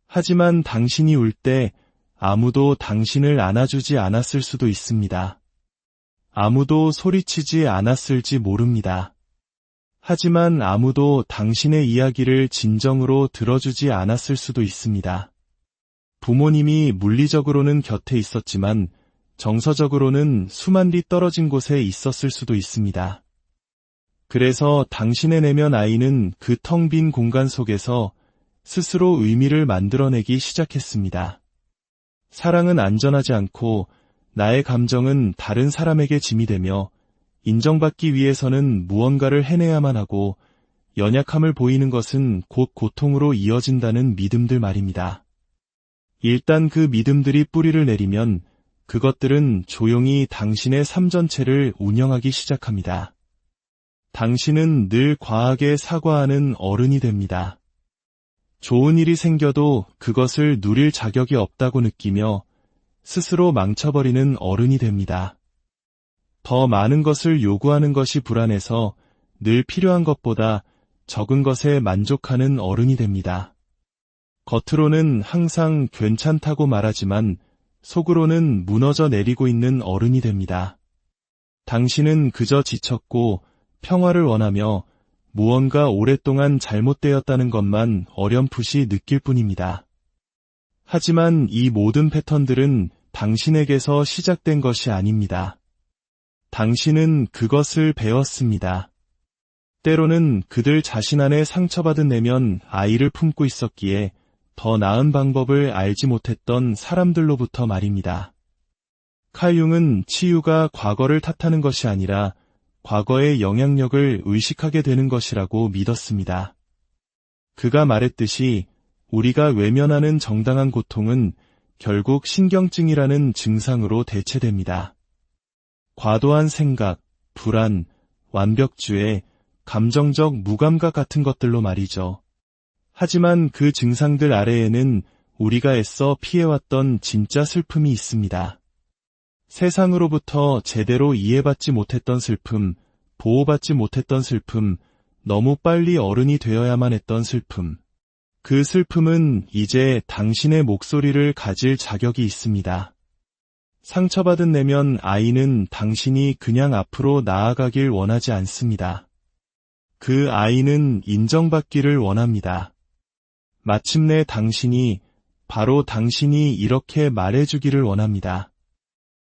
하지만 당신이 울 때 아무도 당신을 안아주지 않았을 수도 있습니다. 아무도 소리치지 않았을지 모릅니다. 하지만 아무도 당신의 이야기를 진정으로 들어주지 않았을 수도 있습니다. 부모님이 물리적으로는 곁에 있었지만 정서적으로는 수만 리 떨어진 곳에 있었을 수도 있습니다. 그래서 당신의 내면 아이는 그 텅 빈 공간 속에서 스스로 의미를 만들어내기 시작했습니다. 사랑은 안전하지 않고 나의 감정은 다른 사람에게 짐이 되며 인정받기 위해서는 무언가를 해내야만 하고 연약함을 보이는 것은 곧 고통으로 이어진다는 믿음들 말입니다. 일단 그 믿음들이 뿌리를 내리면 그것들은 조용히 당신의 삶 전체를 운영하기 시작합니다. 당신은 늘 과하게 사과하는 어른이 됩니다. 좋은 일이 생겨도 그것을 누릴 자격이 없다고 느끼며 스스로 망쳐버리는 어른이 됩니다. 더 많은 것을 요구하는 것이 불안해서 늘 필요한 것보다 적은 것에 만족하는 어른이 됩니다. 겉으로는 항상 괜찮다고 말하지만 속으로는 무너져 내리고 있는 어른이 됩니다. 당신은 그저 지쳤고 평화를 원하며 무언가 오랫동안 잘못되었다는 것만 어렴풋이 느낄 뿐입니다. 하지만 이 모든 패턴들은 당신에게서 시작된 것이 아닙니다. 당신은 그것을 배웠습니다. 때로는 그들 자신 안에 상처받은 내면 아이를 품고 있었기에 더 나은 방법을 알지 못했던 사람들로부터 말입니다. 칼 융은 치유가 과거를 탓하는 것이 아니라 과거의 영향력을 의식하게 되는 것이라고 믿었습니다. 그가 말했듯이 우리가 외면하는 정당한 고통은 결국 신경증이라는 증상으로 대체됩니다. 과도한 생각, 불안, 완벽주의, 감정적 무감각 같은 것들로 말이죠. 하지만 그 증상들 아래에는 우리가 애써 피해왔던 진짜 슬픔이 있습니다. 세상으로부터 제대로 이해받지 못했던 슬픔, 보호받지 못했던 슬픔, 너무 빨리 어른이 되어야만 했던 슬픔. 그 슬픔은 이제 당신의 목소리를 가질 자격이 있습니다. 상처받은 내면 아이는 당신이 그냥 앞으로 나아가길 원하지 않습니다. 그 아이는 인정받기를 원합니다. 마침내 당신이, 바로 당신이 이렇게 말해주기를 원합니다.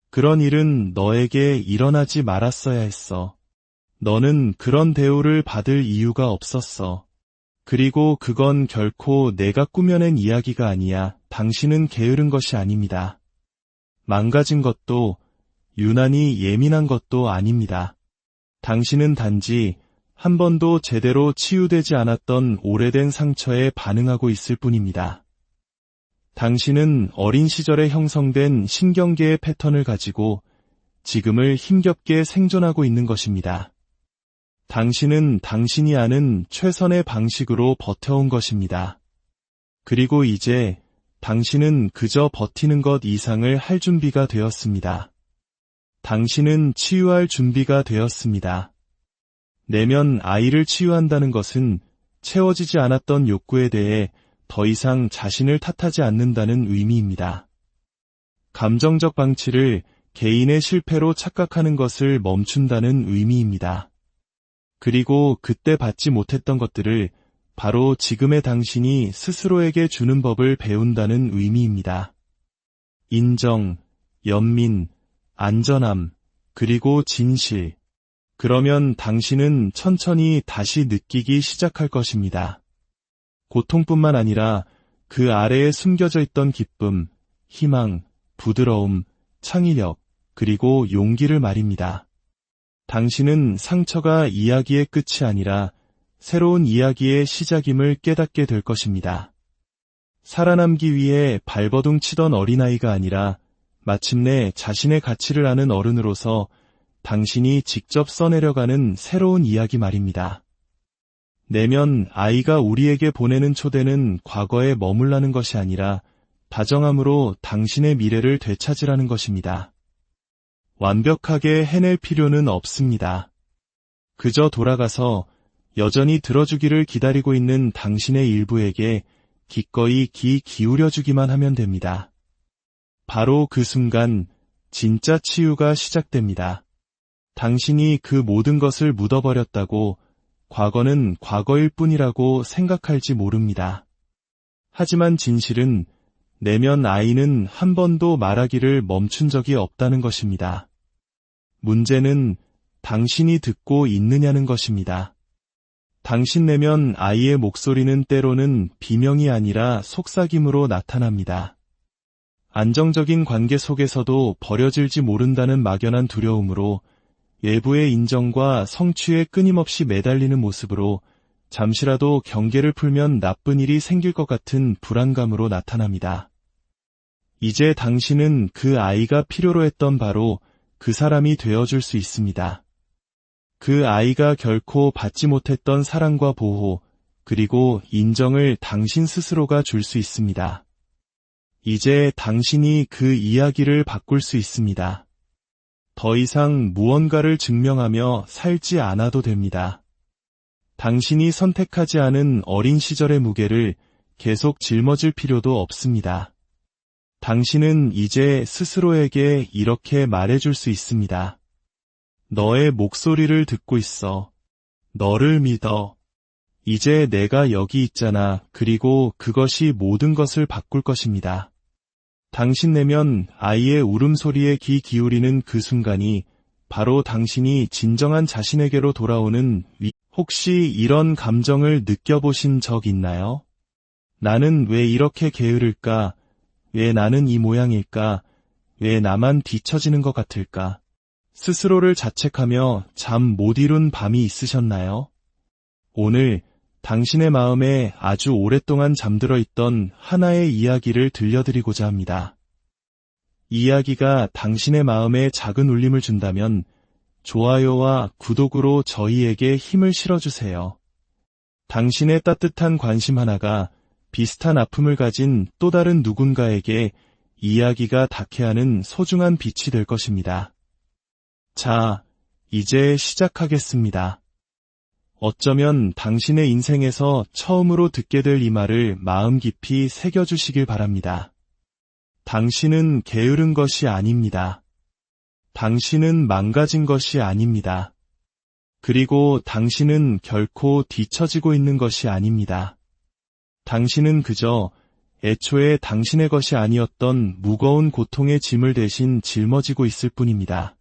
그런 일은 너에게 일어나지 말았어야 했어. 너는 그런 대우를 받을 이유가 없었어. 그리고 그건 결코 내가 꾸며낸 이야기가 아니야. 당신은 게으른 것이 아닙니다. 망가진 것도, 유난히 예민한 것도 아닙니다. 당신은 단지 한 번도 제대로 치유되지 않았던 오래된 상처에 반응하고 있을 뿐입니다. 당신은 어린 시절에 형성된 신경계의 패턴을 가지고 지금을 힘겹게 생존하고 있는 것입니다. 당신은 당신이 아는 최선의 방식으로 버텨온 것입니다. 그리고 이제 당신은 그저 버티는 것 이상을 할 준비가 되었습니다. 당신은 치유할 준비가 되었습니다. 내면 아이를 치유한다는 것은 채워지지 않았던 욕구에 대해 더 이상 자신을 탓하지 않는다는 의미입니다. 감정적 방치를 개인의 실패로 착각하는 것을 멈춘다는 의미입니다. 그리고 그때 받지 못했던 것들을 바로 지금의 당신이 스스로에게 주는 법을 배운다는 의미입니다. 인정, 연민, 안전함, 그리고 진실. 그러면 당신은 천천히 다시 느끼기 시작할 것입니다. 고통뿐만 아니라 그 아래에 숨겨져 있던 기쁨, 희망, 부드러움, 창의력, 그리고 용기를 말입니다. 당신은 상처가 이야기의 끝이 아니라 새로운 이야기의 시작임을 깨닫게 될 것입니다. 살아남기 위해 발버둥 치던 어린아이가 아니라 마침내 자신의 가치를 아는 어른으로서 당신이 직접 써내려가는 새로운 이야기 말입니다. 내면 아이가 우리에게 보내는 초대는 과거에 머물라는 것이 아니라 다정함으로 당신의 미래를 되찾으라는 것입니다. 완벽하게 해낼 필요는 없습니다. 그저 돌아가서 여전히 들어주기를 기다리고 있는 당신의 일부에게 기꺼이 귀 기울여주기만 하면 됩니다. 바로 그 순간 진짜 치유가 시작됩니다. 당신이 그 모든 것을 묻어버렸다고 과거는 과거일 뿐이라고 생각할지 모릅니다. 하지만 진실은 내면 아이는 한 번도 말하기를 멈춘 적이 없다는 것입니다. 문제는 당신이 듣고 있느냐는 것입니다. 당신 내면 아이의 목소리는 때로는 비명이 아니라 속삭임으로 나타납니다. 안정적인 관계 속에서도 버려질지 모른다는 막연한 두려움으로 외부의 인정과 성취에 끊임없이 매달리는 모습으로 잠시라도 경계를 풀면 나쁜 일이 생길 것 같은 불안감으로 나타납니다. 이제 당신은 그 아이가 필요로 했던 바로 그 사람이 되어줄 수 있습니다. 그 아이가 결코 받지 못했던 사랑과 보호, 그리고 인정을 당신 스스로가 줄 수 있습니다. 이제 당신이 그 이야기를 바꿀 수 있습니다. 더 이상 무언가를 증명하며 살지 않아도 됩니다. 당신이 선택하지 않은 어린 시절의 무게를 계속 짊어질 필요도 없습니다. 당신은 이제 스스로에게 이렇게 말해줄 수 있습니다. 너의 목소리를 듣고 있어. 너를 믿어. 이제 내가 여기 있잖아. 그리고 그것이 모든 것을 바꿀 것입니다. 당신 내면 아이의 울음소리에 귀 기울이는 그 순간이 바로 당신이 진정한 자신에게로 돌아오는 혹시 이런 감정을 느껴보신 적 있나요? 나는 왜 이렇게 게으를까? 왜 나는 이 모양일까? 왜 나만 뒤처지는 것 같을까? 스스로를 자책하며 잠 못 이룬 밤이 있으셨나요? 오늘 당신의 마음에 아주 오랫동안 잠들어 있던 하나의 이야기를 들려드리고자 합니다. 이야기가 당신의 마음에 작은 울림을 준다면 좋아요와 구독으로 저희에게 힘을 실어주세요. 당신의 따뜻한 관심 하나가 비슷한 아픔을 가진 또 다른 누군가에게 이야기가 닿게 하는 소중한 빛이 될 것입니다. 자, 이제 시작하겠습니다. 어쩌면 당신의 인생에서 처음으로 듣게 될 이 말을 마음 깊이 새겨주시길 바랍니다. 당신은 게으른 것이 아닙니다. 당신은 망가진 것이 아닙니다. 그리고 당신은 결코 뒤처지고 있는 것이 아닙니다. 당신은 그저 애초에 당신의 것이 아니었던 무거운 고통의 짐을 대신 짊어지고 있을 뿐입니다.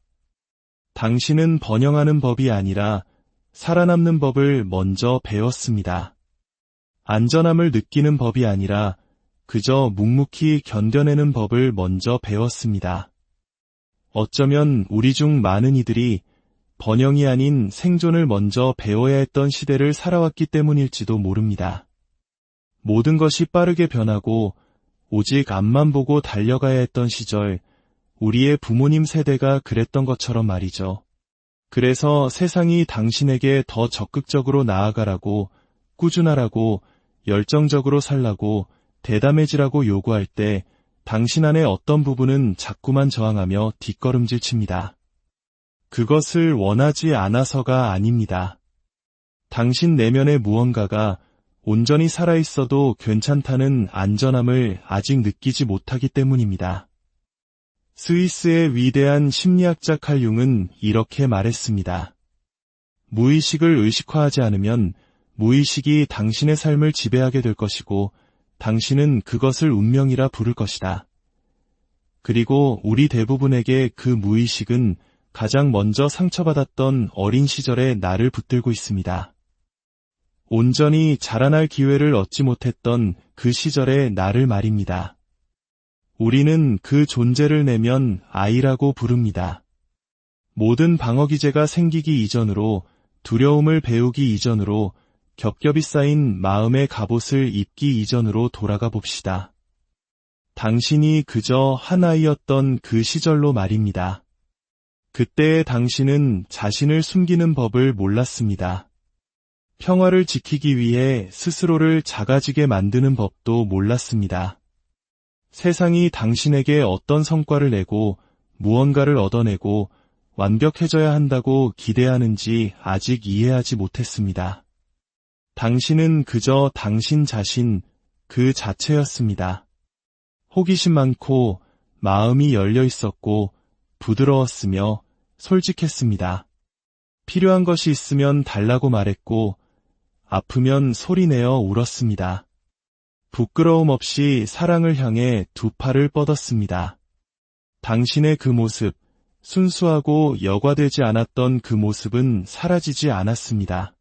당신은 번영하는 법이 아니라 살아남는 법을 먼저 배웠습니다. 안전함을 느끼는 법이 아니라 그저 묵묵히 견뎌내는 법을 먼저 배웠습니다. 어쩌면 우리 중 많은 이들이 번영이 아닌 생존을 먼저 배워야 했던 시대를 살아왔기 때문일지도 모릅니다. 모든 것이 빠르게 변하고 오직 앞만 보고 달려가야 했던 시절, 우리의 부모님 세대가 그랬던 것처럼 말이죠. 그래서 세상이 당신에게 더 적극적으로 나아가라고, 꾸준하라고, 열정적으로 살라고, 대담해지라고 요구할 때 당신 안의 어떤 부분은 자꾸만 저항하며 뒷걸음질 칩니다. 그것을 원하지 않아서가 아닙니다. 당신 내면의 무언가가 온전히 살아있어도 괜찮다는 안전함을 아직 느끼지 못하기 때문입니다. 스위스의 위대한 심리학자 칼 융은 이렇게 말했습니다. 무의식을 의식화하지 않으면 무의식이 당신의 삶을 지배하게 될 것이고 당신은 그것을 운명이라 부를 것이다. 그리고 우리 대부분에게 그 무의식은 가장 먼저 상처받았던 어린 시절의 나를 붙들고 있습니다. 온전히 자라날 기회를 얻지 못했던 그 시절의 나를 말입니다. 우리는 그 존재를 내면 아이라고 부릅니다. 모든 방어기제가 생기기 이전으로, 두려움을 배우기 이전으로, 겹겹이 쌓인 마음의 갑옷을 입기 이전으로 돌아가 봅시다. 당신이 그저 한 아이였던 그 시절로 말입니다. 그때의 당신은 자신을 숨기는 법을 몰랐습니다. 평화를 지키기 위해 스스로를 작아지게 만드는 법도 몰랐습니다. 세상이 당신에게 어떤 성과를 내고 무언가를 얻어내고 완벽해져야 한다고 기대하는지 아직 이해하지 못했습니다. 당신은 그저 당신 자신 그 자체였습니다. 호기심 많고 마음이 열려 있었고 부드러웠으며 솔직했습니다. 필요한 것이 있으면 달라고 말했고 아프면 소리내어 울었습니다. 부끄러움 없이 사랑을 향해 두 팔을 뻗었습니다. 당신의 그 모습, 순수하고 여과되지 않았던 그 모습은 사라지지 않았습니다.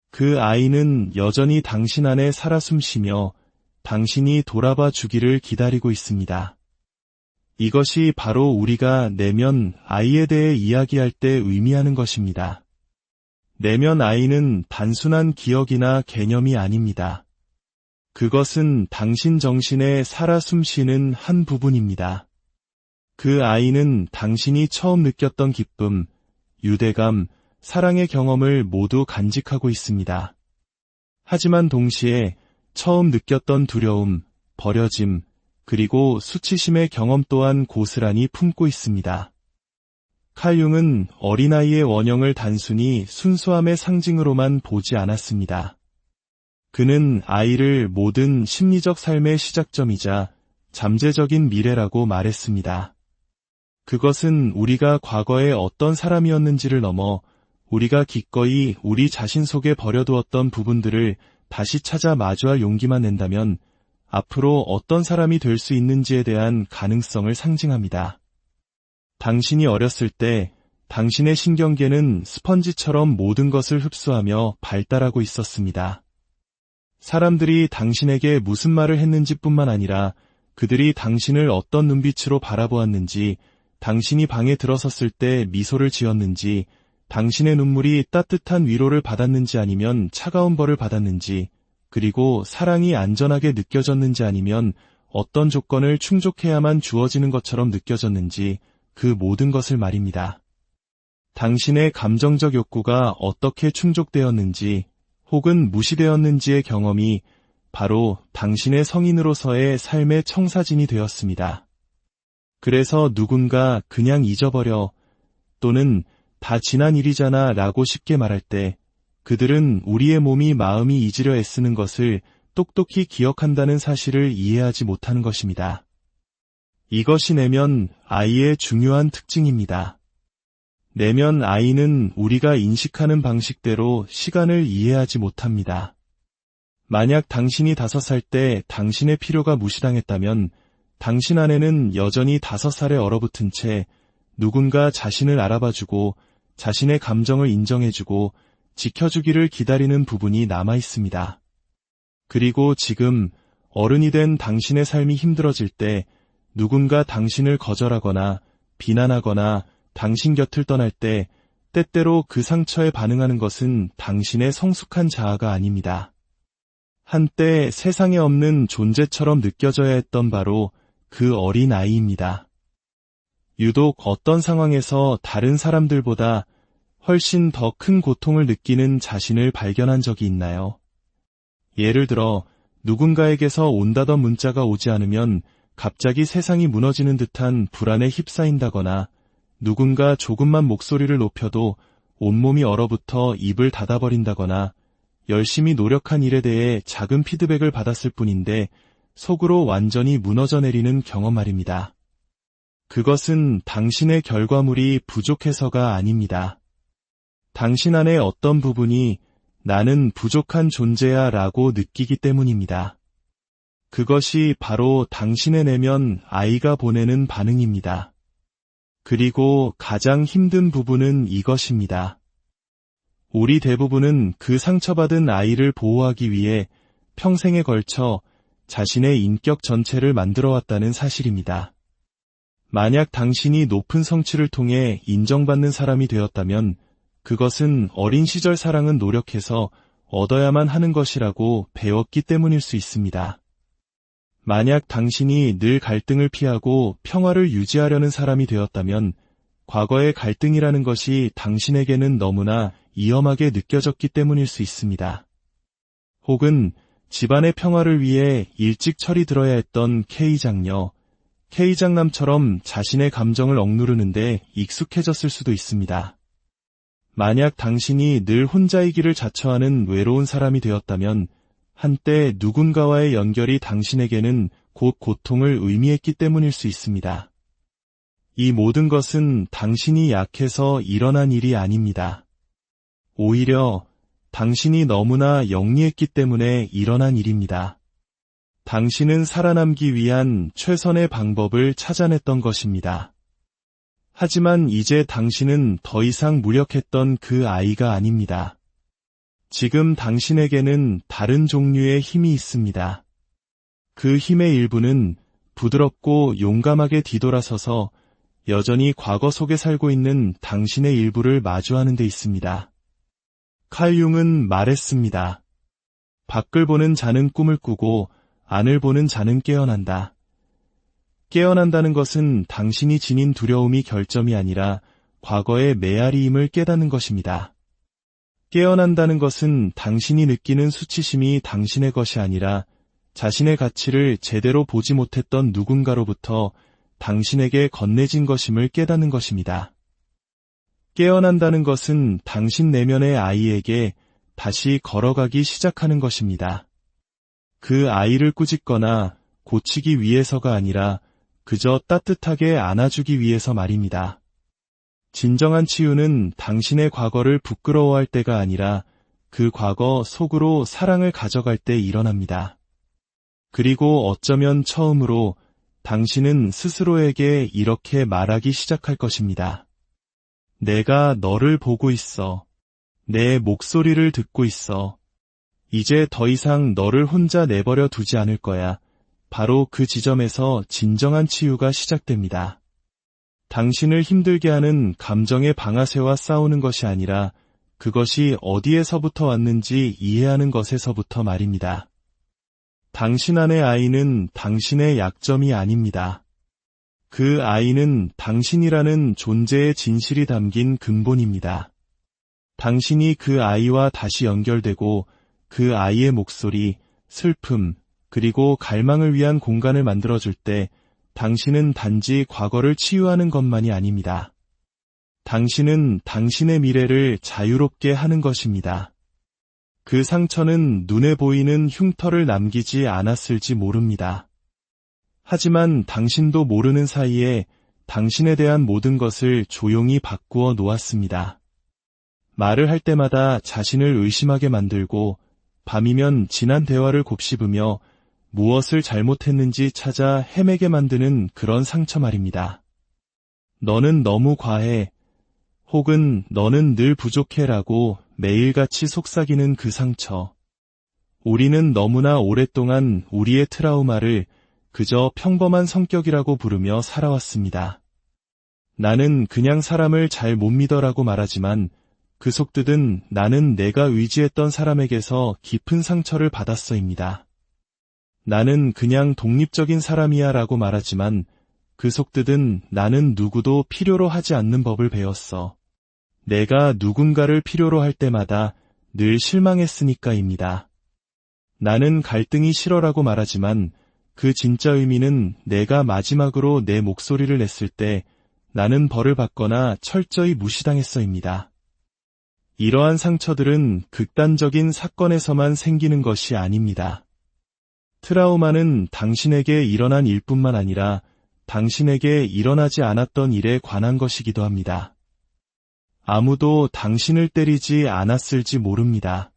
그 아이는 여전히 당신 안에 살아 숨쉬며 당신이 돌아봐 주기를 기다리고 있습니다. 이것이 바로 우리가 내면 아이에 대해 이야기할 때 의미하는 것입니다. 내면 아이는 단순한 기억이나 개념이 아닙니다. 그것은 당신 정신에 살아 숨쉬는 한 부분입니다. 그 아이는 당신이 처음 느꼈던 기쁨, 유대감, 사랑의 경험을 모두 간직하고 있습니다. 하지만 동시에 처음 느꼈던 두려움, 버려짐, 그리고 수치심의 경험 또한 고스란히 품고 있습니다. 칼 융은 어린아이의 원형을 단순히 순수함의 상징으로만 보지 않았습니다. 그는 아이를 모든 심리적 삶의 시작점이자 잠재적인 미래라고 말했습니다. 그것은 우리가 과거에 어떤 사람이었는지를 넘어 우리가 기꺼이 우리 자신 속에 버려두었던 부분들을 다시 찾아 마주할 용기만 낸다면 앞으로 어떤 사람이 될 수 있는지에 대한 가능성을 상징합니다. 당신이 어렸을 때 당신의 신경계는 스펀지처럼 모든 것을 흡수하며 발달하고 있었습니다. 사람들이 당신에게 무슨 말을 했는지 뿐만 아니라 그들이 당신을 어떤 눈빛으로 바라보았는지, 당신이 방에 들어섰을 때 미소를 지었는지, 당신의 눈물이 따뜻한 위로를 받았는지 아니면 차가운 벌을 받았는지, 그리고 사랑이 안전하게 느껴졌는지 아니면 어떤 조건을 충족해야만 주어지는 것처럼 느껴졌는지, 그 모든 것을 말입니다. 당신의 감정적 욕구가 어떻게 충족되었는지 혹은 무시되었는지의 경험이 바로 당신의 성인으로서의 삶의 청사진이 되었습니다. 그래서 누군가 그냥 잊어버려 또는 다 지난 일이잖아 라고 쉽게 말할 때 그들은 우리의 몸이 마음이 잊으려 애쓰는 것을 똑똑히 기억한다는 사실을 이해하지 못하는 것입니다. 이것이 내면 아이의 중요한 특징입니다. 내면 아이는 우리가 인식하는 방식대로 시간을 이해하지 못합니다. 만약 당신이 5살 때 당신의 필요가 무시당했다면 당신 안에는 여전히 5살에 얼어붙은 채 누군가 자신을 알아봐주고 자신의 감정을 인정해주고 지켜주기를 기다리는 부분이 남아있습니다. 그리고 지금 어른이 된 당신의 삶이 힘들어질 때 누군가 당신을 거절하거나 비난하거나 당신 곁을 떠날 때 때때로 그 상처에 반응하는 것은 당신의 성숙한 자아가 아닙니다. 한때 세상에 없는 존재처럼 느껴져야 했던 바로 그 어린 아이입니다. 유독 어떤 상황에서 다른 사람들보다 훨씬 더 큰 고통을 느끼는 자신을 발견한 적이 있나요? 예를 들어 누군가에게서 온다던 문자가 오지 않으면 갑자기 세상이 무너지는 듯한 불안에 휩싸인다거나 누군가 조금만 목소리를 높여도 온몸이 얼어붙어 입을 닫아버린다거나 열심히 노력한 일에 대해 작은 피드백을 받았을 뿐인데 속으로 완전히 무너져 내리는 경험 말입니다. 그것은 당신의 결과물이 부족해서가 아닙니다. 당신 안의 어떤 부분이 나는 부족한 존재야 라고 느끼기 때문입니다. 그것이 바로 당신의 내면 아이가 보내는 반응입니다. 그리고 가장 힘든 부분은 이것입니다. 우리 대부분은 그 상처받은 아이를 보호하기 위해 평생에 걸쳐 자신의 인격 전체를 만들어왔다는 사실입니다. 만약 당신이 높은 성취를 통해 인정받는 사람이 되었다면 그것은 어린 시절 사랑은 노력해서 얻어야만 하는 것이라고 배웠기 때문일 수 있습니다. 만약 당신이 늘 갈등을 피하고 평화를 유지하려는 사람이 되었다면 과거의 갈등이라는 것이 당신에게는 너무나 위험하게 느껴졌기 때문일 수 있습니다. 혹은 집안의 평화를 위해 일찍 철이 들어야 했던 K장녀, K장남처럼 자신의 감정을 억누르는데 익숙해졌을 수도 있습니다. 만약 당신이 늘 혼자이기를 자처하는 외로운 사람이 되었다면 한때 누군가와의 연결이 당신에게는 곧 고통을 의미했기 때문일 수 있습니다. 이 모든 것은 당신이 약해서 일어난 일이 아닙니다. 오히려 당신이 너무나 영리했기 때문에 일어난 일입니다. 당신은 살아남기 위한 최선의 방법을 찾아냈던 것입니다. 하지만 이제 당신은 더 이상 무력했던 그 아이가 아닙니다. 지금 당신에게는 다른 종류의 힘이 있습니다. 그 힘의 일부는 부드럽고 용감하게 뒤돌아서서 여전히 과거 속에 살고 있는 당신의 일부를 마주하는 데 있습니다. 칼 융은 말했습니다. 밖을 보는 자는 꿈을 꾸고 안을 보는 자는 깨어난다. 깨어난다는 것은 당신이 지닌 두려움이 결점이 아니라 과거의 메아리임을 깨닫는 것입니다. 깨어난다는 것은 당신이 느끼는 수치심이 당신의 것이 아니라 자신의 가치를 제대로 보지 못했던 누군가로부터 당신에게 건네진 것임을 깨닫는 것입니다. 깨어난다는 것은 당신 내면의 아이에게 다시 걸어가기 시작하는 것입니다. 그 아이를 꾸짖거나 고치기 위해서가 아니라 그저 따뜻하게 안아주기 위해서 말입니다. 진정한 치유는 당신의 과거를 부끄러워할 때가 아니라 그 과거 속으로 사랑을 가져갈 때 일어납니다. 그리고 어쩌면 처음으로 당신은 스스로에게 이렇게 말하기 시작할 것입니다. 내가 너를 보고 있어. 내 목소리를 듣고 있어. 이제 더 이상 너를 혼자 내버려 두지 않을 거야. 바로 그 지점에서 진정한 치유가 시작됩니다. 당신을 힘들게 하는 감정의 방아쇠와 싸우는 것이 아니라 그것이 어디에서부터 왔는지 이해하는 것에서부터 말입니다. 당신 안의 아이는 당신의 약점이 아닙니다. 그 아이는 당신이라는 존재의 진실이 담긴 근본입니다. 당신이 그 아이와 다시 연결되고 그 아이의 목소리, 슬픔, 그리고 갈망을 위한 공간을 만들어줄 때 당신은 단지 과거를 치유하는 것만이 아닙니다. 당신은 당신의 미래를 자유롭게 하는 것입니다. 그 상처는 눈에 보이는 흉터를 남기지 않았을지 모릅니다. 하지만 당신도 모르는 사이에 당신에 대한 모든 것을 조용히 바꾸어 놓았습니다. 말을 할 때마다 자신을 의심하게 만들고 밤이면 지난 대화를 곱씹으며 무엇을 잘못했는지 찾아 헤매게 만드는 그런 상처 말입니다. 너는 너무 과해. 혹은 너는 늘 부족해라고 매일같이 속삭이는 그 상처. 우리는 너무나 오랫동안 우리의 트라우마를 그저 평범한 성격이라고 부르며 살아왔습니다. 나는 그냥 사람을 잘 못 믿어라고 말하지만 그 속뜻은 나는 내가 의지했던 사람에게서 깊은 상처를 받았어입니다. 나는 그냥 독립적인 사람이야 라고 말하지만 그 속뜻은 나는 누구도 필요로 하지 않는 법을 배웠어. 내가 누군가를 필요로 할 때마다 늘 실망했으니까입니다. 나는 갈등이 싫어라고 말하지만 그 진짜 의미는 내가 마지막으로 내 목소리를 냈을 때 나는 벌을 받거나 철저히 무시당했어입니다. 이러한 상처들은 극단적인 사건에서만 생기는 것이 아닙니다. 트라우마는 당신에게 일어난 일뿐만 아니라 당신에게 일어나지 않았던 일에 관한 것이기도 합니다. 아무도 당신을 때리지 않았을지 모릅니다.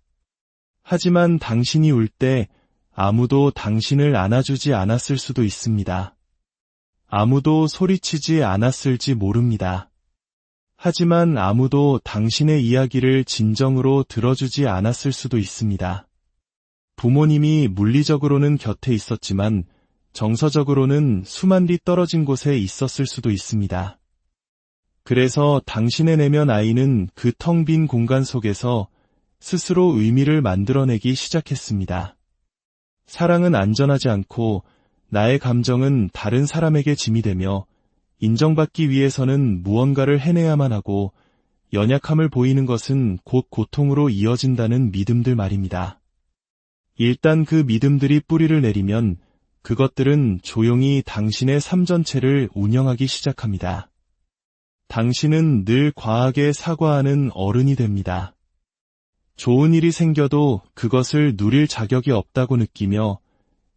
하지만 당신이 울 때 아무도 당신을 안아주지 않았을 수도 있습니다. 아무도 소리치지 않았을지 모릅니다. 하지만 아무도 당신의 이야기를 진정으로 들어주지 않았을 수도 있습니다. 부모님이 물리적으로는 곁에 있었지만 정서적으로는 수만 리 떨어진 곳에 있었을 수도 있습니다. 그래서 당신의 내면 아이는 그 텅 빈 공간 속에서 스스로 의미를 만들어내기 시작했습니다. 사랑은 안전하지 않고 나의 감정은 다른 사람에게 짐이 되며 인정받기 위해서는 무언가를 해내야만 하고 연약함을 보이는 것은 곧 고통으로 이어진다는 믿음들 말입니다. 일단 그 믿음들이 뿌리를 내리면 그것들은 조용히 당신의 삶 전체를 운영하기 시작합니다. 당신은 늘 과하게 사과하는 어른이 됩니다. 좋은 일이 생겨도 그것을 누릴 자격이 없다고 느끼며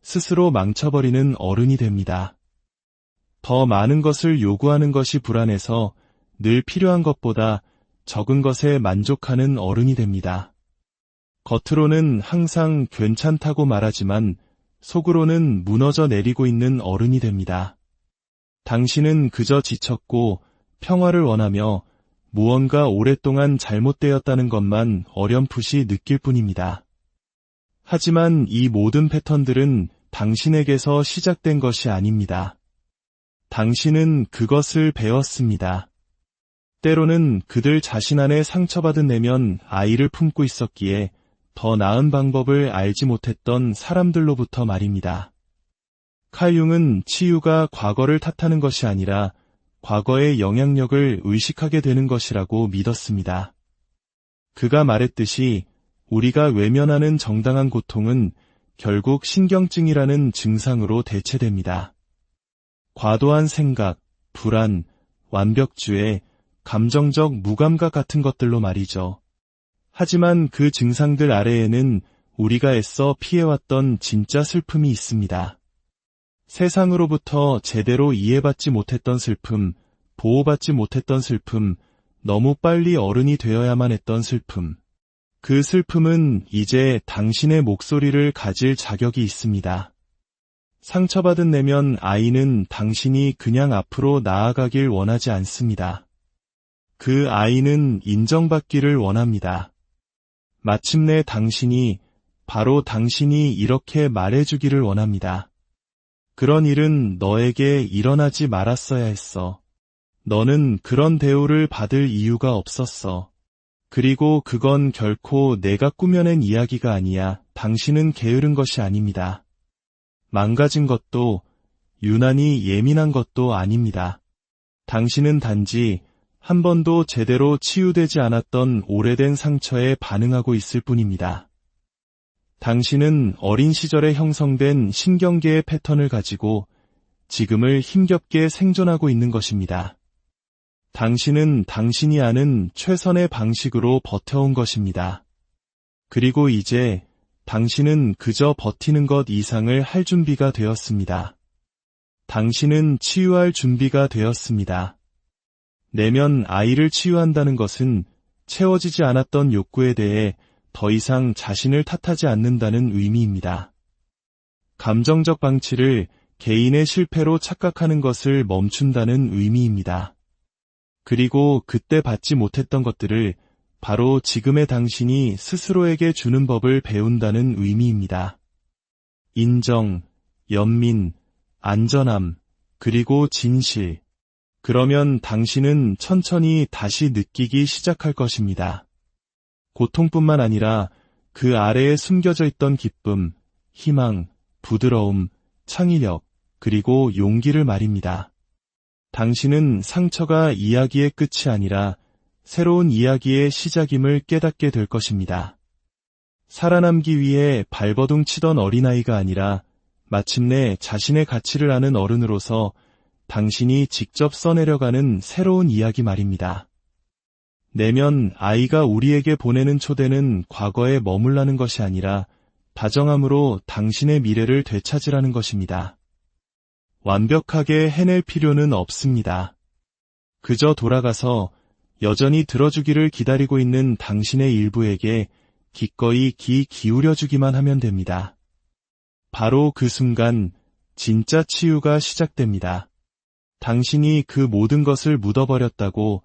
스스로 망쳐버리는 어른이 됩니다. 더 많은 것을 요구하는 것이 불안해서 늘 필요한 것보다 적은 것에 만족하는 어른이 됩니다. 겉으로는 항상 괜찮다고 말하지만 속으로는 무너져 내리고 있는 어른이 됩니다. 당신은 그저 지쳤고 평화를 원하며 무언가 오랫동안 잘못되었다는 것만 어렴풋이 느낄 뿐입니다. 하지만 이 모든 패턴들은 당신에게서 시작된 것이 아닙니다. 당신은 그것을 배웠습니다. 때로는 그들 자신 안에 상처받은 내면 아이를 품고 있었기에 더 나은 방법을 알지 못했던 사람들로부터 말입니다. 칼 융은 치유가 과거를 탓하는 것이 아니라 과거의 영향력을 의식하게 되는 것이라고 믿었습니다. 그가 말했듯이 우리가 외면하는 정당한 고통은 결국 신경증이라는 증상으로 대체됩니다. 과도한 생각, 불안, 완벽주의, 감정적 무감각 같은 것들로 말이죠. 하지만 그 증상들 아래에는 우리가 애써 피해왔던 진짜 슬픔이 있습니다. 세상으로부터 제대로 이해받지 못했던 슬픔, 보호받지 못했던 슬픔, 너무 빨리 어른이 되어야만 했던 슬픔. 그 슬픔은 이제 당신의 목소리를 가질 자격이 있습니다. 상처받은 내면 아이는 당신이 그냥 앞으로 나아가길 원하지 않습니다. 그 아이는 인정받기를 원합니다. 마침내 당신이, 바로 당신이 이렇게 말해주기를 원합니다. 그런 일은 너에게 일어나지 말았어야 했어. 너는 그런 대우를 받을 이유가 없었어. 그리고 그건 결코 내가 꾸며낸 이야기가 아니야. 당신은 게으른 것이 아닙니다. 망가진 것도, 유난히 예민한 것도 아닙니다. 당신은 단지 한 번도 제대로 치유되지 않았던 오래된 상처에 반응하고 있을 뿐입니다. 당신은 어린 시절에 형성된 신경계의 패턴을 가지고 지금을 힘겹게 생존하고 있는 것입니다. 당신은 당신이 아는 최선의 방식으로 버텨온 것입니다. 그리고 이제 당신은 그저 버티는 것 이상을 할 준비가 되었습니다. 당신은 치유할 준비가 되었습니다. 내면 아이를 치유한다는 것은 채워지지 않았던 욕구에 대해 더 이상 자신을 탓하지 않는다는 의미입니다. 감정적 방치를 개인의 실패로 착각하는 것을 멈춘다는 의미입니다. 그리고 그때 받지 못했던 것들을 바로 지금의 당신이 스스로에게 주는 법을 배운다는 의미입니다. 인정, 연민, 안전함, 그리고 진실. 그러면 당신은 천천히 다시 느끼기 시작할 것입니다. 고통뿐만 아니라 그 아래에 숨겨져 있던 기쁨, 희망, 부드러움, 창의력, 그리고 용기를 말입니다. 당신은 상처가 이야기의 끝이 아니라 새로운 이야기의 시작임을 깨닫게 될 것입니다. 살아남기 위해 발버둥 치던 어린아이가 아니라 마침내 자신의 가치를 아는 어른으로서 당신이 직접 써내려가는 새로운 이야기 말입니다. 내면 아이가 우리에게 보내는 초대는 과거에 머물라는 것이 아니라 다정함으로 당신의 미래를 되찾으라는 것입니다. 완벽하게 해낼 필요는 없습니다. 그저 돌아가서 여전히 들어주기를 기다리고 있는 당신의 일부에게 기꺼이 귀 기울여주기만 하면 됩니다. 바로 그 순간 진짜 치유가 시작됩니다. 당신이 그 모든 것을 묻어버렸다고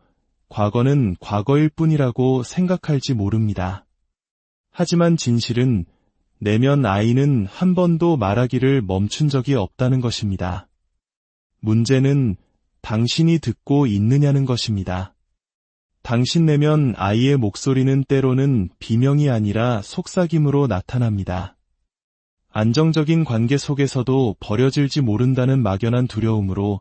과거는 과거일 뿐이라고 생각할지 모릅니다. 하지만 진실은 내면 아이는 한 번도 말하기를 멈춘 적이 없다는 것입니다. 문제는 당신이 듣고 있느냐는 것입니다. 당신 내면 아이의 목소리는 때로는 비명이 아니라 속삭임으로 나타납니다. 안정적인 관계 속에서도 버려질지 모른다는 막연한 두려움으로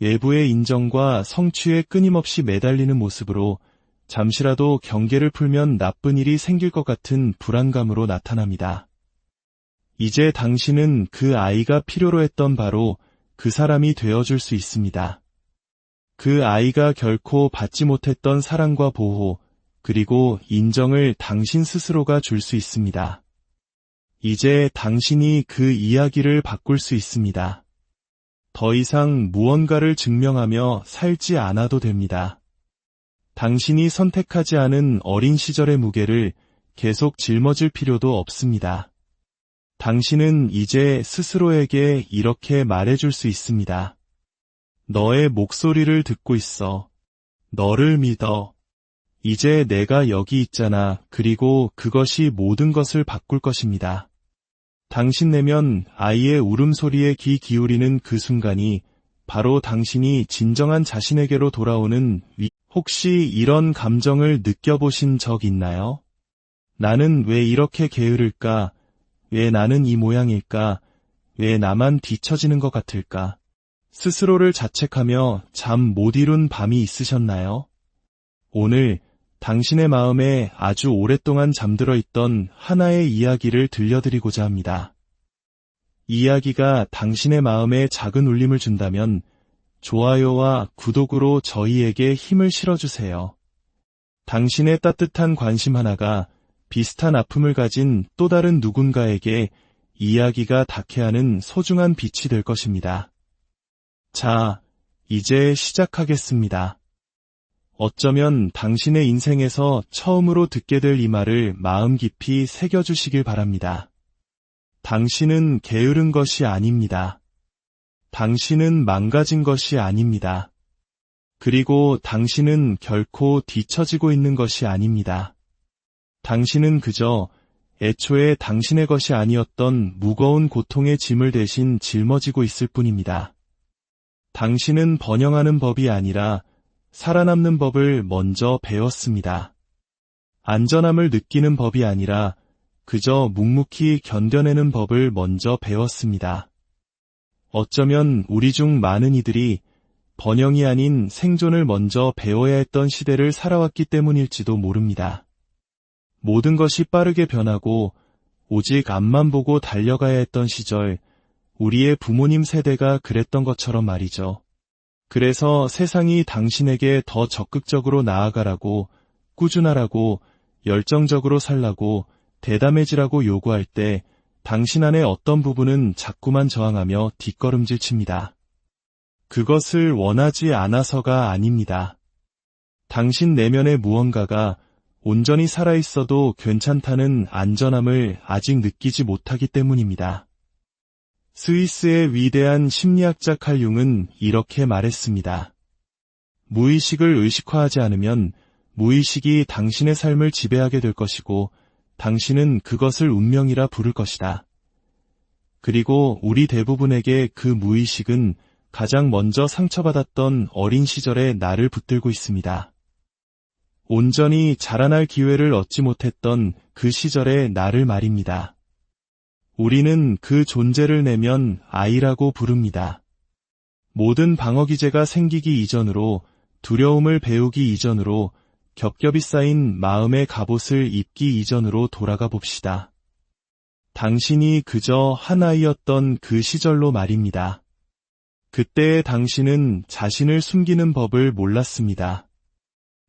외부의 인정과 성취에 끊임없이 매달리는 모습으로 잠시라도 경계를 풀면 나쁜 일이 생길 것 같은 불안감으로 나타납니다. 이제 당신은 그 아이가 필요로 했던 바로 그 사람이 되어줄 수 있습니다. 그 아이가 결코 받지 못했던 사랑과 보호, 그리고 인정을 당신 스스로가 줄 수 있습니다. 이제 당신이 그 이야기를 바꿀 수 있습니다. 더 이상 무언가를 증명하며 살지 않아도 됩니다. 당신이 선택하지 않은 어린 시절의 무게를 계속 짊어질 필요도 없습니다. 당신은 이제 스스로에게 이렇게 말해줄 수 있습니다. 너의 목소리를 듣고 있어. 너를 믿어. 이제 내가 여기 있잖아. 그리고 그것이 모든 것을 바꿀 것입니다. 당신 내면 아이의 울음소리에 귀 기울이는 그 순간이 바로 당신이 진정한 자신에게로 돌아오는 혹시 이런 감정을 느껴보신 적 있나요? 나는 왜 이렇게 게으를까? 왜 나는 이 모양일까? 왜 나만 뒤처지는 것 같을까? 스스로를 자책하며 잠 못 이룬 밤이 있으셨나요? 오늘 당신의 마음에 아주 오랫동안 잠들어 있던 하나의 이야기를 들려드리고자 합니다. 이야기가 당신의 마음에 작은 울림을 준다면 좋아요와 구독으로 저희에게 힘을 실어주세요. 당신의 따뜻한 관심 하나가 비슷한 아픔을 가진 또 다른 누군가에게 이야기가 닿게 하는 소중한 빛이 될 것입니다. 자, 이제 시작하겠습니다. 어쩌면 당신의 인생에서 처음으로 듣게 될 이 말을 마음 깊이 새겨주시길 바랍니다. 당신은 게으른 것이 아닙니다. 당신은 망가진 것이 아닙니다. 그리고 당신은 결코 뒤처지고 있는 것이 아닙니다. 당신은 그저 애초에 당신의 것이 아니었던 무거운 고통의 짐을 대신 짊어지고 있을 뿐입니다. 당신은 번영하는 법이 아니라 살아남는 법을 먼저 배웠습니다. 안전함을 느끼는 법이 아니라 그저 묵묵히 견뎌내는 법을 먼저 배웠습니다. 어쩌면 우리 중 많은 이들이 번영이 아닌 생존을 먼저 배워야 했던 시대를 살아왔기 때문일지도 모릅니다. 모든 것이 빠르게 변하고 오직 앞만 보고 달려가야 했던 시절, 우리의 부모님 세대가 그랬던 것처럼 말이죠. 그래서 세상이 당신에게 더 적극적으로 나아가라고, 꾸준하라고, 열정적으로 살라고, 대담해지라고 요구할 때 당신 안의 어떤 부분은 자꾸만 저항하며 뒷걸음질 칩니다. 그것을 원하지 않아서가 아닙니다. 당신 내면의 무언가가 온전히 살아있어도 괜찮다는 안전함을 아직 느끼지 못하기 때문입니다. 스위스의 위대한 심리학자 칼 융은 이렇게 말했습니다. 무의식을 의식화하지 않으면 무의식이 당신의 삶을 지배하게 될 것이고 당신은 그것을 운명이라 부를 것이다. 그리고 우리 대부분에게 그 무의식은 가장 먼저 상처받았던 어린 시절의 나를 붙들고 있습니다. 온전히 자라날 기회를 얻지 못했던 그 시절의 나를 말입니다. 우리는 그 존재를 내면 아이라고 부릅니다. 모든 방어기제가 생기기 이전으로, 두려움을 배우기 이전으로, 겹겹이 쌓인 마음의 갑옷을 입기 이전으로 돌아가 봅시다. 당신이 그저 한 아이였던 그 시절로 말입니다. 그때의 당신은 자신을 숨기는 법을 몰랐습니다.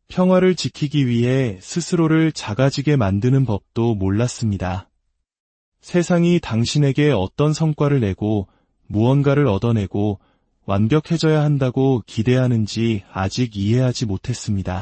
평화를 지키기 위해 스스로를 작아지게 만드는 법도 몰랐습니다. 세상이 당신에게 어떤 성과를 내고 무언가를 얻어내고 완벽해져야 한다고 기대하는지 아직 이해하지 못했습니다.